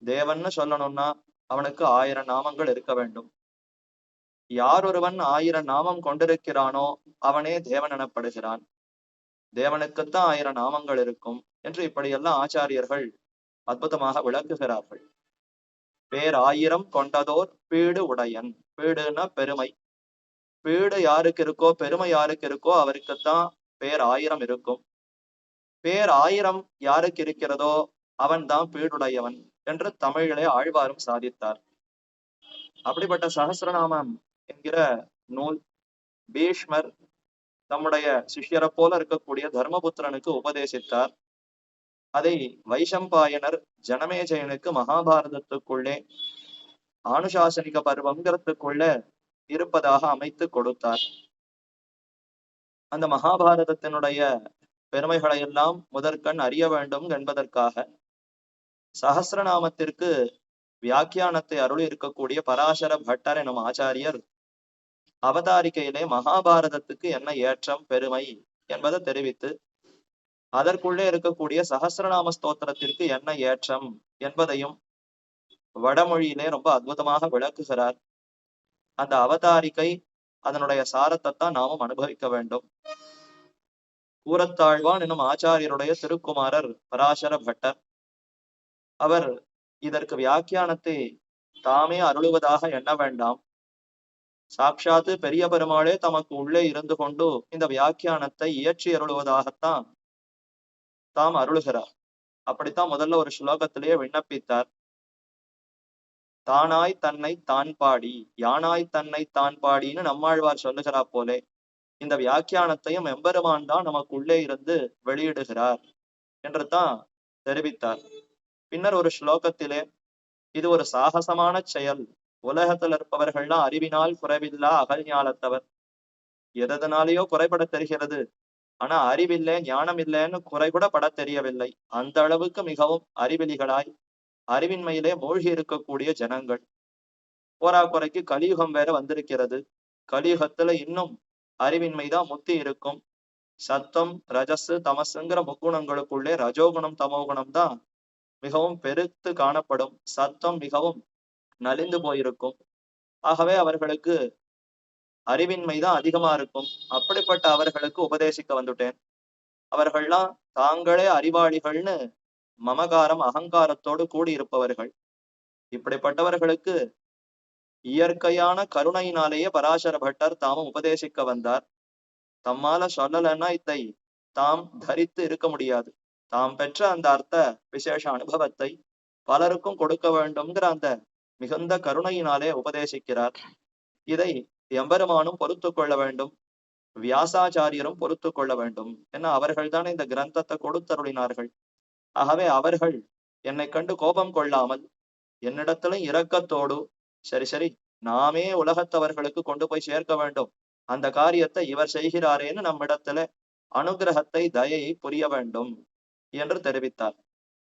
தேவன்னு சொல்லணும்னா அவனுக்கு 1000 நாமங்கள் இருக்க வேண்டும். யார் ஒருவன் 1000 நாமம் கொண்டிருக்கிறானோ அவனே தேவன் எனப்படுகிறான். தேவனுக்குத்தான் 1000 நாமங்கள் இருக்கும் என்று இப்படியெல்லாம் ஆச்சாரியர்கள் அற்புதமாக விளக்குகிறார்கள். பேர் 1000 கொண்டதோர் பீடு உடையன். பீடுன்னா பெருமை. பீடு யாருக்கு இருக்கோ, பெருமை யாருக்கு இருக்கோ அவருக்குத்தான் பேர் 1000 இருக்கும். பேர் 1000 யாருக்கு இருக்கிறதோ அவன் தான் பீடுடையவன் என்று தமிழிலே ஆழ்வாரும் சாதித்தார். அப்படிப்பட்ட சகசிரநாமம் என்கிற நூல் பீஷ்மர் தம்முடைய சிஷ்யரை போல இருக்கக்கூடிய தர்மபுத்திரனுக்கு உபதேசித்தார். அதை வைசம்பாயனர் ஜனமேஜயனுக்கு மகாபாரதத்துக்குள்ளே ஆனுசாசனிக பருவங்கிறதுக்குள்ள இருப்பதாக அமைத்து கொடுத்தார். அந்த மகாபாரதத்தினுடைய பெருமைகளை எல்லாம் முதற்கண் அறிய வேண்டும் என்பதற்காக சகசிரநாமத்திற்கு வியாக்கியானத்தை அருளி இருக்கக்கூடிய பராசர பட்டர் எனும் ஆச்சாரியர் அவதாரிகையிலே மகாபாரதத்துக்கு என்ன ஏற்றம் பெருமை என்பதை தெரிவித்து அதற்குள்ளே இருக்கக்கூடிய சகசிரநாம ஸ்தோத்திரத்திற்கு என்ன ஏற்றம் என்பதையும் வடமொழியிலே ரொம்ப அற்புதமாக விளக்குகிறார். அந்த அவதாரிகை அதனுடைய சாரத்தை தான் நாமும் அனுபவிக்க வேண்டும். கூரத்தாழ்வான் எனும் ஆச்சாரியருடைய திருக்குமாரர் பராசர பட்டர் அவர் இதற்கு வியாக்கியானத்தை தாமே அருளுவதாக எண்ண வேண்டாம். சாட்சாத்து பெரிய பெருமாளே தமக்கு உள்ளே இருந்து கொண்டு இந்த வியாக்கியானத்தை இயற்றி அருளுவதாகத்தான் தாம் அருளுகிறார். அப்படித்தான் முதல்ல ஒரு ஸ்லோகத்திலேயே விண்ணப்பித்தார். தானாய் தன்னை தான் பாடி யானாய் தன்னை தான் பாடின்னு நம்மாழ்வார் சொல்லுகிறா போலே இந்த வியாக்கியானத்தையும் எம்பெருமான் தான் நமக்கு உள்ளே இருந்து வெளியிடுகிறார் என்று தான் தெரிவித்தார். பின்னர் ஒரு ஸ்லோகத்திலே இது ஒரு சாகசமான செயல், உலகத்தில் இருப்பவர்கள்லாம் அறிவினால் குறைவில்லா அகல் ஞானத்தவர், எதனாலேயோ குறைபட தெரிகிறது, ஆனா அறிவில்லை ஞானம் இல்லைன்னு குறை கூட பட தெரியவில்லை. அந்த அளவுக்கு மிகவும் அறிவிலிகளாய் அறிவின்மையிலே மூழ்கி இருக்கக்கூடிய ஜனங்கள். போராக்குறைக்கு கலியுகம் வேற வந்திருக்கிறது. கலியுகத்துல இன்னும் அறிவின்மைதான் முத்தி இருக்கும். சத்தம் ரஜஸ் தமசுங்கிற முக்குணங்களுக்குள்ளே ரஜோகுணம் தமோகுணம் தான் மிகவும் பெருத்து காணப்படும். சத்தம் மிகவும் நலிந்து போயிருக்கும். ஆகவே அவர்களுக்கு அறிவின்மைதான் அதிகமா இருக்கும். அப்படிப்பட்ட அவர்களுக்கு உபதேசிக்க வந்துட்டேன். அவர்கள்லாம் தாங்களே அறிவாளிகள்னு மமகாரம் அகங்காரத்தோடு கூடியிருப்பவர்கள். இப்படிப்பட்டவர்களுக்கு இயற்கையான கருணையினாலேயே பராசர பட்டர் தாமும் உபதேசிக்க வந்தார். தம்மால சொல்லலைன்னா இதை தாம் தரித்து இருக்க முடியாது. தாம் பெற்ற அந்த அர்த்த விசேஷ அனுபவத்தை பலருக்கும் கொடுக்க வேண்டும்ங்கிற அந்த மிகுந்த கருணையினாலே உபதேசிக்கிறார். இதை எம்பெருமானும் பொறுத்து கொள்ள வேண்டும், வியாசாச்சாரியரும் பொறுத்து கொள்ள வேண்டும். ஏன்னா அவர்கள் தானே இந்த கிரந்தத்தை கொடுத்தருளினார்கள். ஆகவே அவர்கள் என்னை கண்டு கோபம் கொள்ளாமல் என்னிடத்திலும் இரக்கத்தோடு சரி சரி நாமே உலகத்தவர்களுக்கு கொண்டு போய் சேர்க்க வேண்டும், அந்த காரியத்தை இவர் செய்கிறாரேன்னு நம்மிடத்துல அனுகிரகத்தை தயையை புரிய வேண்டும் என்று தெரிவித்தார்.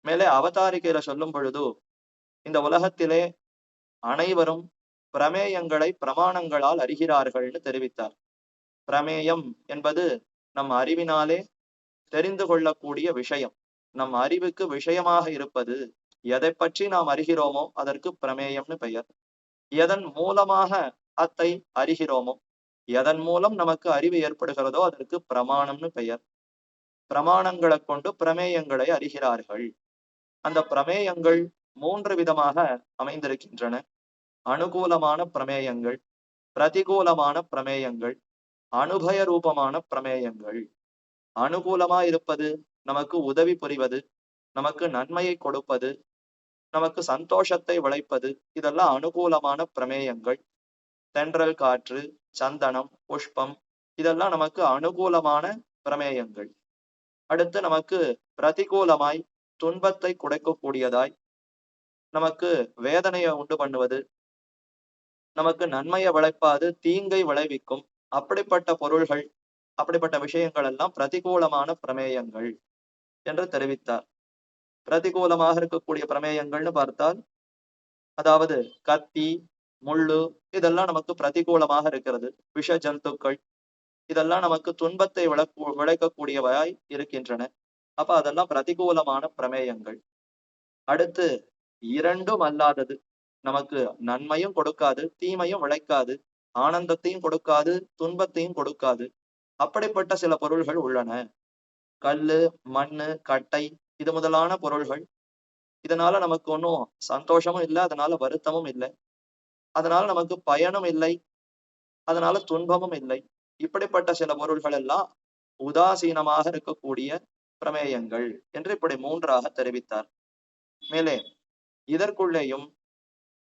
மேலே அவதாரிகையில சொல்லும் பொழுது இந்த உலகத்திலே அனைவரும் பிரமேயங்களை பிரமாணங்களால் அறிகிறார்கள்னு தெரிவித்தார். பிரமேயம் என்பது நம் அறிவினாலே தெரிந்து கொள்ளக்கூடிய விஷயம், நம் அறிவுக்கு விஷயமாக இருப்பது. எதை பற்றி நாம் அறிகிறோமோ அதற்கு பிரமேயம்னு பெயர். எதன் மூலமாக அத்தை அறிகிறோமோ, எதன் மூலம் நமக்கு அறிவு ஏற்படுகிறதோ அதற்கு பிரமாணம்னு பெயர். பிரமாணங்களை கொண்டு பிரமேயங்களை அறிகிறார்கள். அந்த பிரமேயங்கள் 3 விதமாக அமைந்திருக்கின்றன. அனுகூலமான பிரமேயங்கள், பிரதிகூலமான பிரமேயங்கள், அனுபய ரூபமான பிரமேயங்கள். அனுகூலமா இருப்பது நமக்கு உதவி புரிவது, நமக்கு நன்மையை கொடுப்பது, நமக்கு சந்தோஷத்தை விளைப்பது, இதெல்லாம் அனுகூலமான பிரமேயங்கள். தென்றல் காற்று, சந்தனம், புஷ்பம், இதெல்லாம் நமக்கு அனுகூலமான பிரமேயங்கள். அடுத்து நமக்கு பிரதிகூலமாய் துன்பத்தை குடைக்கக்கூடியதாய் நமக்கு வேதனையை உண்டு பண்ணுவது, நமக்கு நன்மையை விளைப்பாது தீங்கை விளைவிக்கும் அப்படிப்பட்ட பொருள்கள், அப்படிப்பட்ட விஷயங்கள் எல்லாம் பிரதிகூலமான பிரமேயங்கள் என்று தெரிவித்தார். பிரதிகூலமாக இருக்கக்கூடிய பிரமேயங்கள்னு பார்த்தால், அதாவது கத்தி, முள்ளு, இதெல்லாம் நமக்கு பிரதிகூலமாக இருக்கிறது. விஷ ஜந்துக்கள் இதெல்லாம் நமக்கு துன்பத்தை விளைக்கக்கூடியவையாய் இருக்கின்றன. அப்ப அதெல்லாம் பிரதிகூலமான பிரமேயங்கள். அடுத்து இரண்டும் அல்லாதது, நமக்கு நன்மையும் கொடுக்காது, தீமையும் விளைக்காது, ஆனந்தத்தையும் கொடுக்காது, துன்பத்தையும் கொடுக்காது, அப்படிப்பட்ட சில பொருள்கள் உள்ளன. கல்லு, மண்ணு, கட்டை, இது முதலான பொருள்கள். இதனால நமக்கு ஒன்றும் சந்தோஷமும் இல்லை, அதனால வருத்தமும் இல்லை, அதனால நமக்கு பயனும் இல்லை, அதனால துன்பமும் இல்லை. இப்படிப்பட்ட சில பொருள்கள் எல்லாம் உதாசீனமாக இருக்கக்கூடிய பிரமேயங்கள் என்று இப்படி மூன்றாக தெரிவித்தார். மேலே இதற்குள்ளேயும்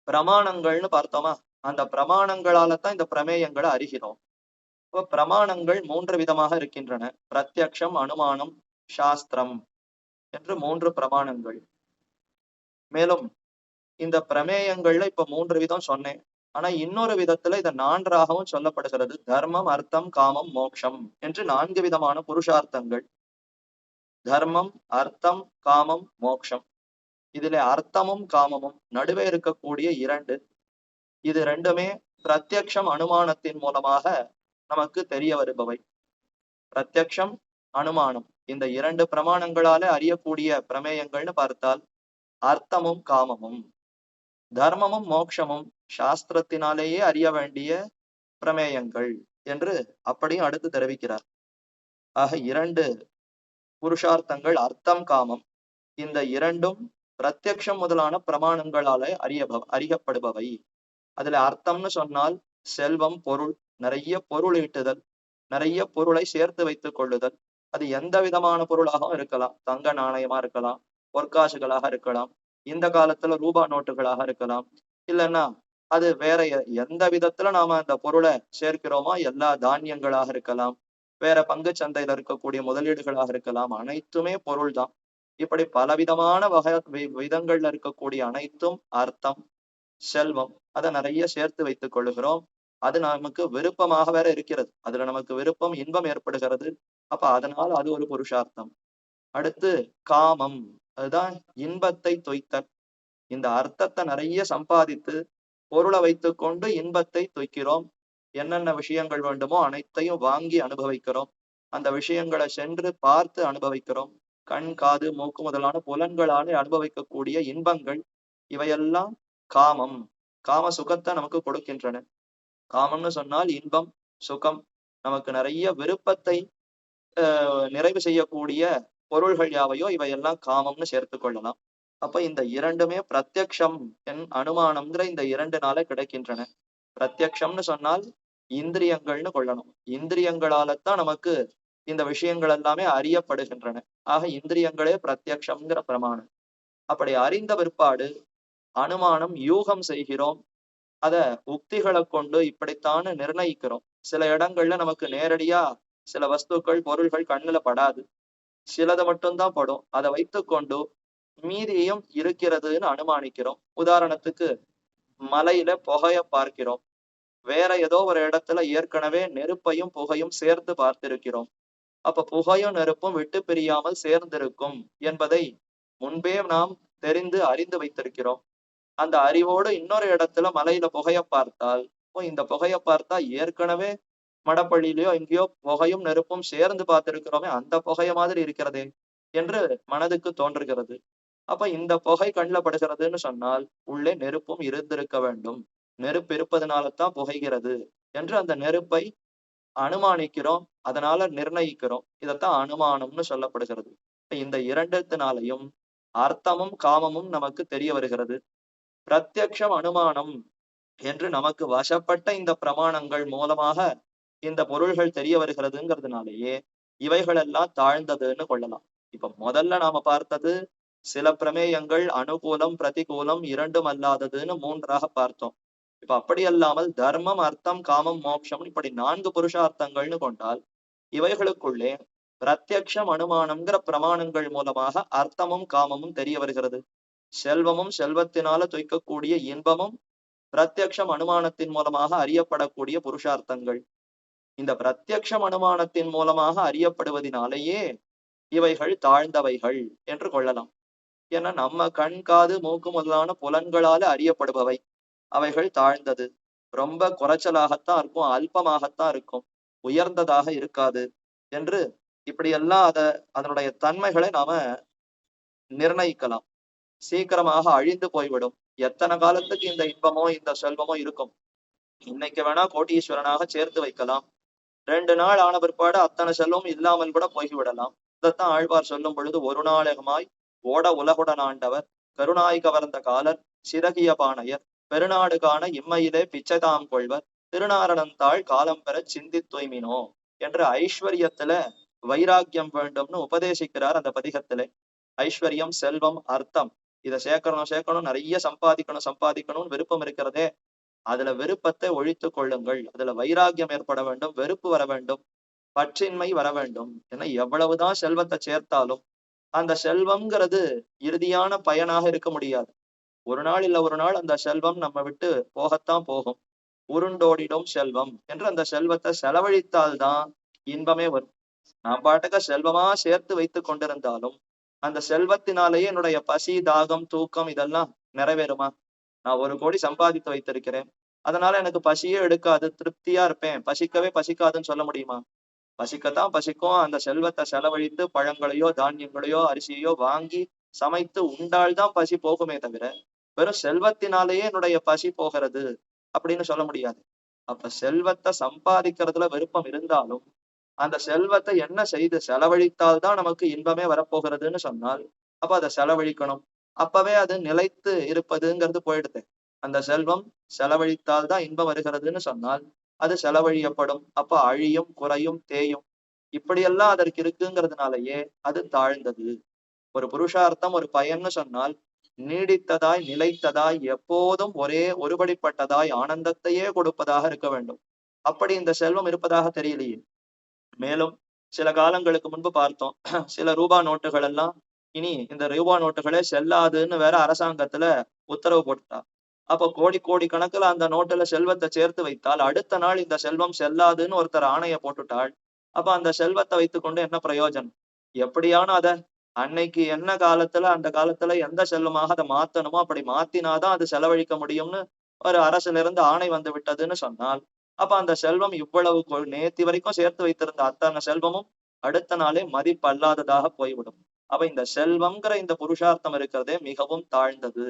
பிரமாணங்கள்னு பார்த்தோமா, அந்த பிரமாணங்களால தான் இந்த பிரமேயங்களை அறிகிறோம். இப்ப பிரமாணங்கள் மூன்று விதமாக இருக்கின்றன. பிரத்யக்ஷம், அனுமானம், சாஸ்திரம் என்று மூன்று பிரமாணங்கள். மேலும் இந்த பிரமேயங்கள்ல இப்ப மூன்று விதம் சொன்னேன். ஆனா இன்னொரு விதத்துல இதை நான்காகவும் சொல்லப்படுகிறது. தர்மம், அர்த்தம், காமம், மோட்சம் என்று 4 விதமான புருஷார்த்தங்கள். தர்மம், அர்த்தம், காமம், மோட்சம். இதுல அர்த்தமும் காமமும் நடுவே இருக்கக்கூடிய 2, இது ரெண்டுமே பிரத்யக்ஷம் அனுமானத்தின் மூலமாக நமக்கு தெரிய வருபவை. பிரத்யக்ஷம், அனுமானம் இந்த 2 பிரமாணங்களால அறியக்கூடிய பிரமேயங்கள்னு பார்த்தால் அர்த்தமும் காமமும். தர்மமும் மோட்சமும் சாஸ்திரத்தினாலேயே அறிய வேண்டிய பிரமேயங்கள் என்று அப்படியும் அடுத்து தெரிவிக்கிறார். ஆக 2 புருஷார்த்தங்கள் அர்த்தம், காமம். இந்த 2ம் பிரத்யக்ஷம் முதலான பிரமாணங்களால அறியப்படுபவை. அதுல அர்த்தம்னு சொன்னால் செல்வம், பொருள், நிறைய பொருள் ஈட்டுதல், நிறைய பொருளை சேர்த்து வைத்துக் கொள்ளுதல். அது எந்த விதமான பொருளாகவும் இருக்கலாம். தங்க நாணயமா இருக்கலாம், பொற்காசுகளாக இருக்கலாம், இந்த காலத்துல ரூபா நோட்டுகளாக இருக்கலாம், இல்லைன்னா அது வேற எந்த விதத்துல நாம அந்த பொருளை சேர்க்கிறோமோ எல்லா தானியங்களாக இருக்கலாம், வேற பங்கு சந்தையில இருக்கக்கூடிய முதலீடுகளாக இருக்கலாம், அனைத்துமே பொருள் தான். இப்படி பலவிதமான விதங்கள்ல இருக்கக்கூடிய அனைத்தும் அர்த்தம், செல்வம். அதை நிறைய சேர்த்து வைத்துக் கொள்ளுகிறோம். அது நமக்கு விருப்பமாக வேற இருக்கிறது. அதுல நமக்கு விருப்பம், இன்பம் ஏற்படுகிறது. அப்ப அதனால அது ஒரு புருஷார்த்தம். அடுத்து காமம், அதுதான் இன்பத்தை தொய்த்தல். இந்த அர்த்தத்தை நிறைய சம்பாதித்து பொருளை வைத்துக் கொண்டு இன்பத்தை தொய்க்கிறோம். என்னென்ன விஷயங்கள் வேண்டுமோ அனைத்தையும் வாங்கி அனுபவிக்கிறோம். அந்த விஷயங்களை சென்று பார்த்து அனுபவிக்கிறோம். கண், காது, மூக்கு முதலான புலன்களாலே அனுபவிக்கக்கூடிய இன்பங்கள் இவையெல்லாம் காமம். காம சுகத்தை நமக்கு கொடுக்கின்றன. காமம்னு சொன்னால் இன்பம், சுகம். நமக்கு நிறைய விருப்பத்தை நிறைவு செய்யக்கூடிய பொருள்கள் யாவையோ இவையெல்லாம் காமம்னு சேர்த்து கொள்ளலாம். அப்ப இந்த 2மே பிரத்யக்ஷம் அனுமானம்ங்கிற இந்த 2 கிடைக்கின்றன. பிரத்யக்ஷம்னு சொன்னால் இந்திரியங்கள்னு கொள்ளணும். இந்திரியங்களாலத்தான் நமக்கு இந்த விஷயங்கள் எல்லாமே அறியப்படுகின்றன. ஆக இந்திரியங்களே பிரத்யக்ஷம்ங்கிற பிரமாணம். அப்படி அறிந்த பிற்பாடு அனுமானம், யூகம் செய்கிறோம். அத உக்திகளை கொண்டு இப்படித்தான்னு நிர்ணயிக்கிறோம். சில இடங்கள்ல நமக்கு நேரடியா சில வஸ்துக்கள், பொருள்கள் கண்ணுல படாது, சிலது மட்டும்தான் படும். அதை வைத்துக்கொண்டு மீதியும் இருக்கிறதுன்னு அனுமானிக்கிறோம். உதாரணத்துக்கு மலையில புகைய பார்க்கிறோம். வேற ஏதோ ஒரு இடத்துல ஏற்கனவே நெருப்பையும் புகையும் சேர்த்து பார்த்திருக்கிறோம். அப்ப புகையும் நெருப்பும் விட்டு பிரியாமல் சேர்ந்திருக்கும் என்பதை முன்பே நாம் தெரிந்து அறிந்து வைத்திருக்கிறோம். அந்த அறிவோடு இன்னொரு இடத்துல மலையில புகைய பார்த்தால், இந்த புகைய பார்த்தா ஏற்கனவே மடப்பள்ளியிலயோ எங்கேயோ புகையும் நெருப்பும் சேர்ந்து பார்த்திருக்கிறோமே, அந்த புகைய மாதிரி இருக்கிறதே என்று மனதுக்கு தோன்றுகிறது. அப்ப இந்த புகை கண்ணுல படுகிறதுன்னு சொன்னால் உள்ளே நெருப்பும் இருந்திருக்க வேண்டும். நெருப்பு இருப்பதனாலதான் புகைகிறது என்று அந்த நெருப்பை அனுமானிக்கிறோம். அதனால நிர்ணயிக்கிறோம். இதத்தான் அனுமானம்னு சொல்லப்படுகிறது. இந்த 2த்தினாலையும் அர்த்தமும் காமமும் நமக்கு தெரிய வருகிறது. பிரத்யக்ஷம், அனுமானம் என்று நமக்கு வசப்பட்ட இந்த பிரமாணங்கள் மூலமாக இந்த பொருள்கள் தெரிய வருகிறதுங்கிறதுனாலேயே இவைகள் எல்லாம் தாழ்ந்ததுன்னு கொள்ளலாம். இப்ப முதல்ல நாம பார்த்தது சில பிரமேயங்கள் அனுகூலம், பிரதிகூலம், 2ம் அல்லாததுன்னு 3ஆக பார்த்தோம். இப்ப அப்படி அல்லாமல் தர்மம், அர்த்தம், காமம், மோட்சம் இப்படி 4 புருஷார்த்தங்கள்னு கொண்டால் இவைகளுக்குள்ளே பிரத்யக்ஷம், அனுமானம்ங்கிற பிரமாணங்கள் மூலமாக அர்த்தமும் காமமும் தெரிய வருகிறது. செல்வமும் செல்வத்தினால தொய்க்கக்கூடிய இன்பமும் பிரத்யக்ஷம் அனுமானத்தின் மூலமாக அறியப்படக்கூடிய புருஷார்த்தங்கள். இந்த பிரத்யக்ஷம் அனுமானத்தின் மூலமாக அறியப்படுவதனாலேயே இவைகள் தாழ்ந்தவைகள் என்று கொள்ளலாம். ஏன்னா நம்ம கண், காது, மூக்கு முதலான புலன்களால அறியப்படுபவை. அவைகள் தாழ்ந்தது, ரொம்ப குறைச்சலாகத்தான் இருக்கும், அல்பமாகத்தான் இருக்கும், உயர்ந்ததாக இருக்காது என்று இப்படியெல்லாம் அதனுடைய தன்மைகளை நாம நிர்ணயிக்கலாம். சீக்கிரமாக அழிந்து போய்விடும். எத்தனை காலத்துக்கு இந்த இன்பமோ இந்த செல்வமோ இருக்கும்? இன்னைக்கு வேணா கோட்டீஸ்வரனாக சேர்த்து வைக்கலாம், 2 நாள் ஆன பிற்பாடு அத்தனை செல்வம் இல்லாமல் கூட போய்விடலாம். இதைத்தான் ஆழ்வார் சொல்லும் பொழுது, ஒரு நாளகமாய் ஓட உலகுடன் ஆண்டவர் கருணாய் கவர்ந்த காலர் சிறகிய பாணையர் பெருநாடு காண இம்மையிலே பிச்சைதாம் கொள்வர் திருநாரணந்தாள் காலம் பெற சிந்தி தூய்மினோ என்று ஐஸ்வர்யத்துல வைராக்கியம் வேண்டும்னு உபதேசிக்கிறார் அந்த பதிகத்திலே. ஐஸ்வர்யம், செல்வம், அர்த்தம் இதை சேர்க்கணும் நிறைய சம்பாதிக்கணும்னு விருப்பம் இருக்கிறதே, அதுல விருப்பத்தை ஒழித்து கொள்ளுங்கள். அதுல வைராக்கியம் ஏற்பட வேண்டும், வெறுப்பு வர வேண்டும், பற்றின்மை வர வேண்டும். ஏன்னா எவ்வளவுதான் செல்வத்தை சேர்த்தாலும் அந்த செல்வம்ங்கிறது இறுதியான பயனாக இருக்க முடியாது. ஒரு நாள் இல்ல ஒரு நாள் அந்த செல்வம் நம்ம விட்டு போகத்தான் போகும். உருண்டோடிடும் செல்வம் என்று அந்த செல்வத்தை செலவழித்தால்தான் இன்பமே வரும். நான் பாட்டுக்க செல்வமா சேர்த்து வைத்து கொண்டிருந்தாலும் அந்த செல்வத்தினாலேயே என்னுடைய பசி, தாகம், தூக்கம் இதெல்லாம் நிறைவேறுமா? நான் 1 கோடி சம்பாதித்து வைத்திருக்கிறேன், அதனால எனக்கு பசியே எடுக்காது, திருப்தியா இருப்பேன், பசிக்கவே பசிக்காதுன்னு சொல்ல முடியுமா? பசிக்கத்தான் பசிக்கும். அந்த செல்வத்தை செலவழித்து பழங்களையோ தானியங்களையோ அரிசியையோ வாங்கி சமைத்து உண்டால்தான் பசி போகுமே தவிர வெறும் செல்வத்தினாலேயே என்னுடைய பசி போகிறது அப்படின்னு சொல்ல முடியாது. அப்ப செல்வத்தை சம்பாதிக்கிறதுல விருப்பம் இருந்தாலும் அந்த செல்வத்தை என்ன செய்து செலவழித்தால்தான் நமக்கு இன்பமே வரப்போகிறதுன்னு சொன்னால் அப்ப அதை செலவழிக்கணும். அப்பவே அது நிலைத்து இருப்பதுங்கிறது போயிடுது. அந்த செல்வம் செலவழித்தால்தான் இன்பம் வருகிறதுன்னு சொன்னால் அது செலவழியப்படும். அப்ப அழியும், குறையும், தேயும், இப்படியெல்லாம் அதற்கு இருக்குங்கிறதுனாலயே அது தாழ்ந்தது. ஒரு புருஷார்த்தம், ஒரு பயன்னு சொன்னால் நீடித்ததாய், நிலைத்ததாய், எப்போதும் ஒரே ஒருபடிப்பட்டதாய் ஆனந்தத்தையே கொடுப்பதாக இருக்க வேண்டும். அப்படி இந்த செல்வம் இருப்பதாக தெரியலையே. மேலும் சில காலங்களுக்கு முன்பு பார்த்தோம், சில ரூபா நோட்டுகள் எல்லாம் இனி இந்த ரூபா நோட்டுகளே செல்லாதுன்னு வேற அரசாங்கத்துல உத்தரவு போட்டா. அப்ப கோடி கோடி கணக்குல அந்த நோட்டுல செல்வத்தை சேர்த்து வைத்தால் அடுத்த நாள் இந்த செல்வம் செல்லாதுன்னு ஒருத்தர் ஆணைய போட்டுட்டாள். அப்ப அந்த செல்வத்தை வைத்துக்கொண்டு என்ன பிரயோஜனம்? எப்படியான அத அன்னைக்கு என்ன காலத்துல அந்த காலத்துல எந்த செல்வமாக அதை மாத்தணுமோ அப்படி மாத்தினாதான் அது செலவழிக்க முடியும்னு ஒரு அரசுல இருந்து ஆணை வந்து விட்டதுன்னு சொன்னால் அப்ப அந்த செல்வம் இவ்வளவு நேத்தி வரைக்கும் சேர்த்து வைத்திருந்த அத்தனை செல்வமும் அடுத்த நாளே மதிப்பல்லாததாக போய்விடும். அப்ப இந்த செல்வம்ங்கிற இந்த புருஷார்த்தம் இருக்கிறதே மிகவும் தாழ்ந்தது,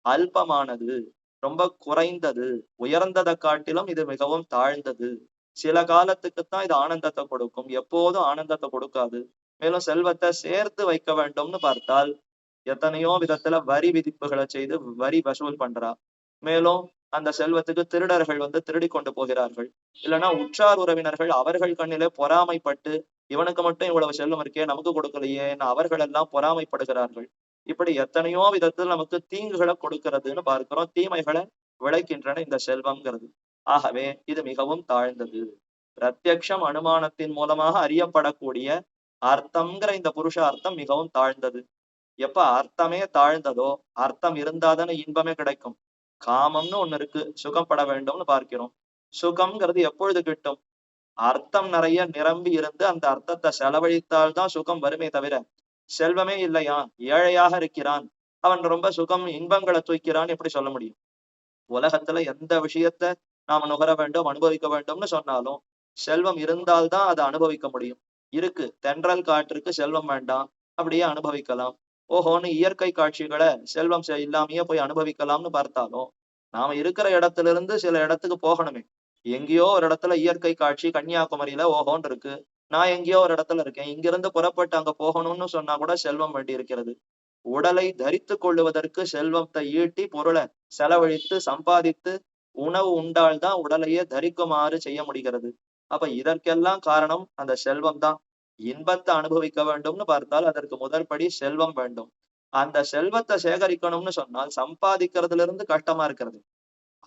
அல்பமானது, ரொம்ப குறைந்தது. உயர்ந்ததை காட்டிலும் இது மிகவும் தாழ்ந்தது. சில காலத்துக்குத்தான் இது ஆனந்தத்தை கொடுக்கும், எப்போதும் ஆனந்தத்தை கொடுக்காது. மேலும் செல்வத்தை சேர்த்து வைக்க வேண்டும்னு பார்த்தால் எத்தனையோ விதத்துல வரி விதிப்புகளை செய்து வரி வசூல் பண்றா. மேலும் அந்த செல்வத்துக்கு திருடர்கள் வந்து திருடி கொண்டு போகிறார்கள். இல்லைன்னா உற்றார் உறவினர்கள் அவர்கள் கண்ணிலே பொறாமைப்பட்டு இவனுக்கு மட்டும் இவ்வளவு செல்வம் இருக்கே நமக்கு கொடுக்கலையே அவர்கள் எல்லாம் பொறாமைப்படுகிறார்கள். இப்படி எத்தனையோ விதத்தில் நமக்கு தீங்குகளை கொடுக்கிறதுன்னு பார்க்கிறோம், தீமைகளை விளைக்கின்றன இந்த செல்வம்ங்கிறது. ஆகவே இது மிகவும் தாழ்ந்தது. பிரத்யக்ஷம் அனுமானத்தின் மூலமாக அறியப்படக்கூடிய அர்த்தம்ங்கிற இந்த புருஷ அர்த்தம் மிகவும் தாழ்ந்தது. எப்ப அர்த்தமே தாழ்ந்ததோ, அர்த்தம் இருந்தாதானே இன்பமே கிடைக்கும். காமம்னு ஒண்ணு இருக்கு, சுகப்பட வேண்டும்னு பார்க்கிறோம். சுகம்ங்கிறது எப்பொழுது கிட்டும்? அர்த்தம் நிறைய நிரம்பி இருந்து அந்த அர்த்தத்தை செலவழித்தால்தான் சுகம் வருமே தவிர, செல்வமே இல்லையா, ஏழையாக இருக்கிறான், அவன் ரொம்ப சுகம் இன்பங்களை தூக்கிறான்னு எப்படி சொல்ல முடியும்? உலகத்துல எந்த விஷயத்த நாம நுகர வேண்டும், அனுபவிக்க வேண்டும்னு சொன்னாலும் செல்வம் இருந்தால்தான் அதை அனுபவிக்க முடியும். இருக்கு, தென்றல் காற்றுக்கு செல்வம் வேண்டாம், அப்படியே அனுபவிக்கலாம். ஓஹோன்னு இயற்கை காட்சிகளை செல்வம் இல்லாமையே போய் அனுபவிக்கலாம்னு பார்த்தாலும் நாம இருக்கிற இடத்துல இருந்து சில இடத்துக்கு போகணுமே. எங்கேயோ ஒரு இடத்துல இயற்கை காட்சி கன்னியாகுமரியில ஓஹோன்னு இருக்கு, நான் எங்கேயோ ஒரு இடத்துல இருக்கேன், இங்கிருந்து புறப்பட்டு அங்க போகணும்னு சொன்னா கூட செல்வம் வேண்டி இருக்கிறது. உடலை தரித்து கொள்ளுவதற்கு செல்வத்தை ஈட்டி பொருளை செலவழித்து சம்பாதித்து உணவு உண்டால்தான் உடலையே தரிக்குமாறு செய்ய முடிகிறது. அப்ப இதற்கெல்லாம் காரணம் அந்த செல்வம் தான். இன்பத்தை அனுபவிக்க வேண்டும்னு பார்த்தால் அதற்கு முதற்படி செல்வம் வேண்டும். அந்த செல்வத்தை சேகரிக்கணும்னு சொன்னால் சம்பாதிக்கிறதுல இருந்து கஷ்டமா இருக்கிறது.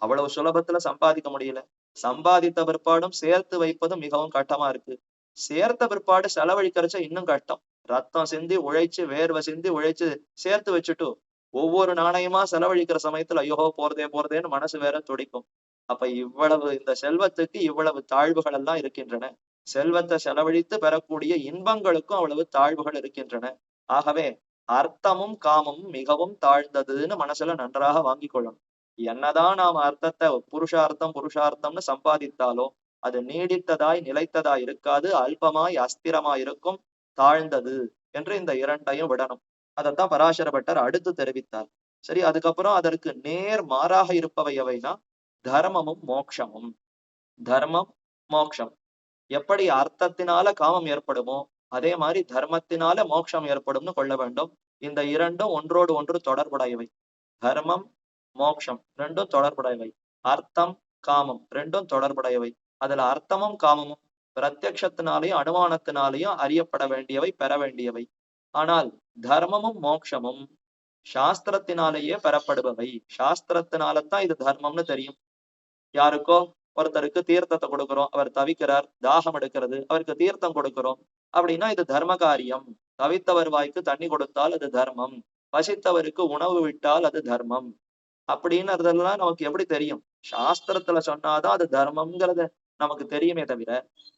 அவ்வளவு சுலபத்துல சம்பாதிக்க முடியல. சம்பாதித்த பிற்பாடும் சேர்த்து வைப்பதும் மிகவும் கஷ்டமா இருக்கு. சேர்த்த பிற்பாடு செலவழிக்கிறச்ச இன்னும் கஷ்டம். ரத்தம் சிந்தி உழைச்சு வேர்வை சிந்தி உழைச்சு சேர்த்து வச்சுட்டு ஒவ்வொரு நாணயமா செலவழிக்கிற சமயத்துல ஐயோ போறதேன்னு மனசு வேற துடிக்கும். அப்ப இவ்வளவு இந்த செல்வத்துக்கு இவ்வளவு தாழ்வுகள் எல்லாம் இருக்கின்றன. செல்வத்தை செலவழித்து பெறக்கூடிய இன்பங்களுக்கும் அவ்வளவு தாழ்வுகள் இருக்கின்றன. ஆகவே அர்த்தமும் காமமும் மிகவும் தாழ்ந்ததுன்னு மனசுல நன்றாக வாங்கி கொள்ளணும். என்னதான் நாம் அர்த்தத்தை புருஷார்த்தம்னு சம்பாதித்தாலும் அது நீடித்ததாய் நிலைத்ததாய் இருக்காது, அல்பமாய் அஸ்திரமாய் இருக்கும், தாழ்ந்தது என்று இந்த இரண்டையும் விடணும். அதைத்தான் பராசர பட்டர் அடுத்து தெரிவித்தார். சரி, அதுக்கப்புறம் அதற்கு நேர் மாறாக இருப்பவை எவைனா தர்மமும் மோட்சமும். தர்மம் மோட்சம். எப்படி அர்த்தத்தினால காமம் ஏற்படுமோ அதே மாதிரி தர்மத்தினால மோட்சம் ஏற்படும்னு கொள்ள வேண்டும். இந்த இரண்டும் ஒன்றோடு ஒன்று தொடர்புடையவை. தர்மம் மோட்சம் ரெண்டும் தொடர்புடையவை. அர்த்தம் காமம் ரெண்டும் தொடர்புடையவை. அதுல அர்த்தமும் காமமும் பிரத்யக்ஷத்தினாலேயும் அனுமானத்தினாலேயும் அறியப்பட வேண்டியவை, பெற வேண்டியவை. ஆனால் தர்மமும் மோட்சமும் சாஸ்திரத்தினாலேயே பெறப்படுபவை. சாஸ்திரத்தினாலதான் இது தர்மம்னு தெரியும். யாருக்கோ ஒருத்தருக்கு தீர்த்தத்தை கொடுக்கிறோம், அவர் தவிக்கிறார், தாகம் எடுக்கிறது, அவருக்கு தீர்த்தம் கொடுக்கிறோம் அப்படின்னா இது தர்ம காரியம். தவித்தவர் வாய்க்கு தண்ணி கொடுத்தால் அது தர்மம், பசித்தவருக்கு உணவு விட்டால் அது தர்மம். அப்படின்றதெல்லாம் நமக்கு எப்படி தெரியும்? சாஸ்திரத்துல சொன்னாதான் அது தர்மம்ங்கிறத நமக்கு தெரியுமே தவிர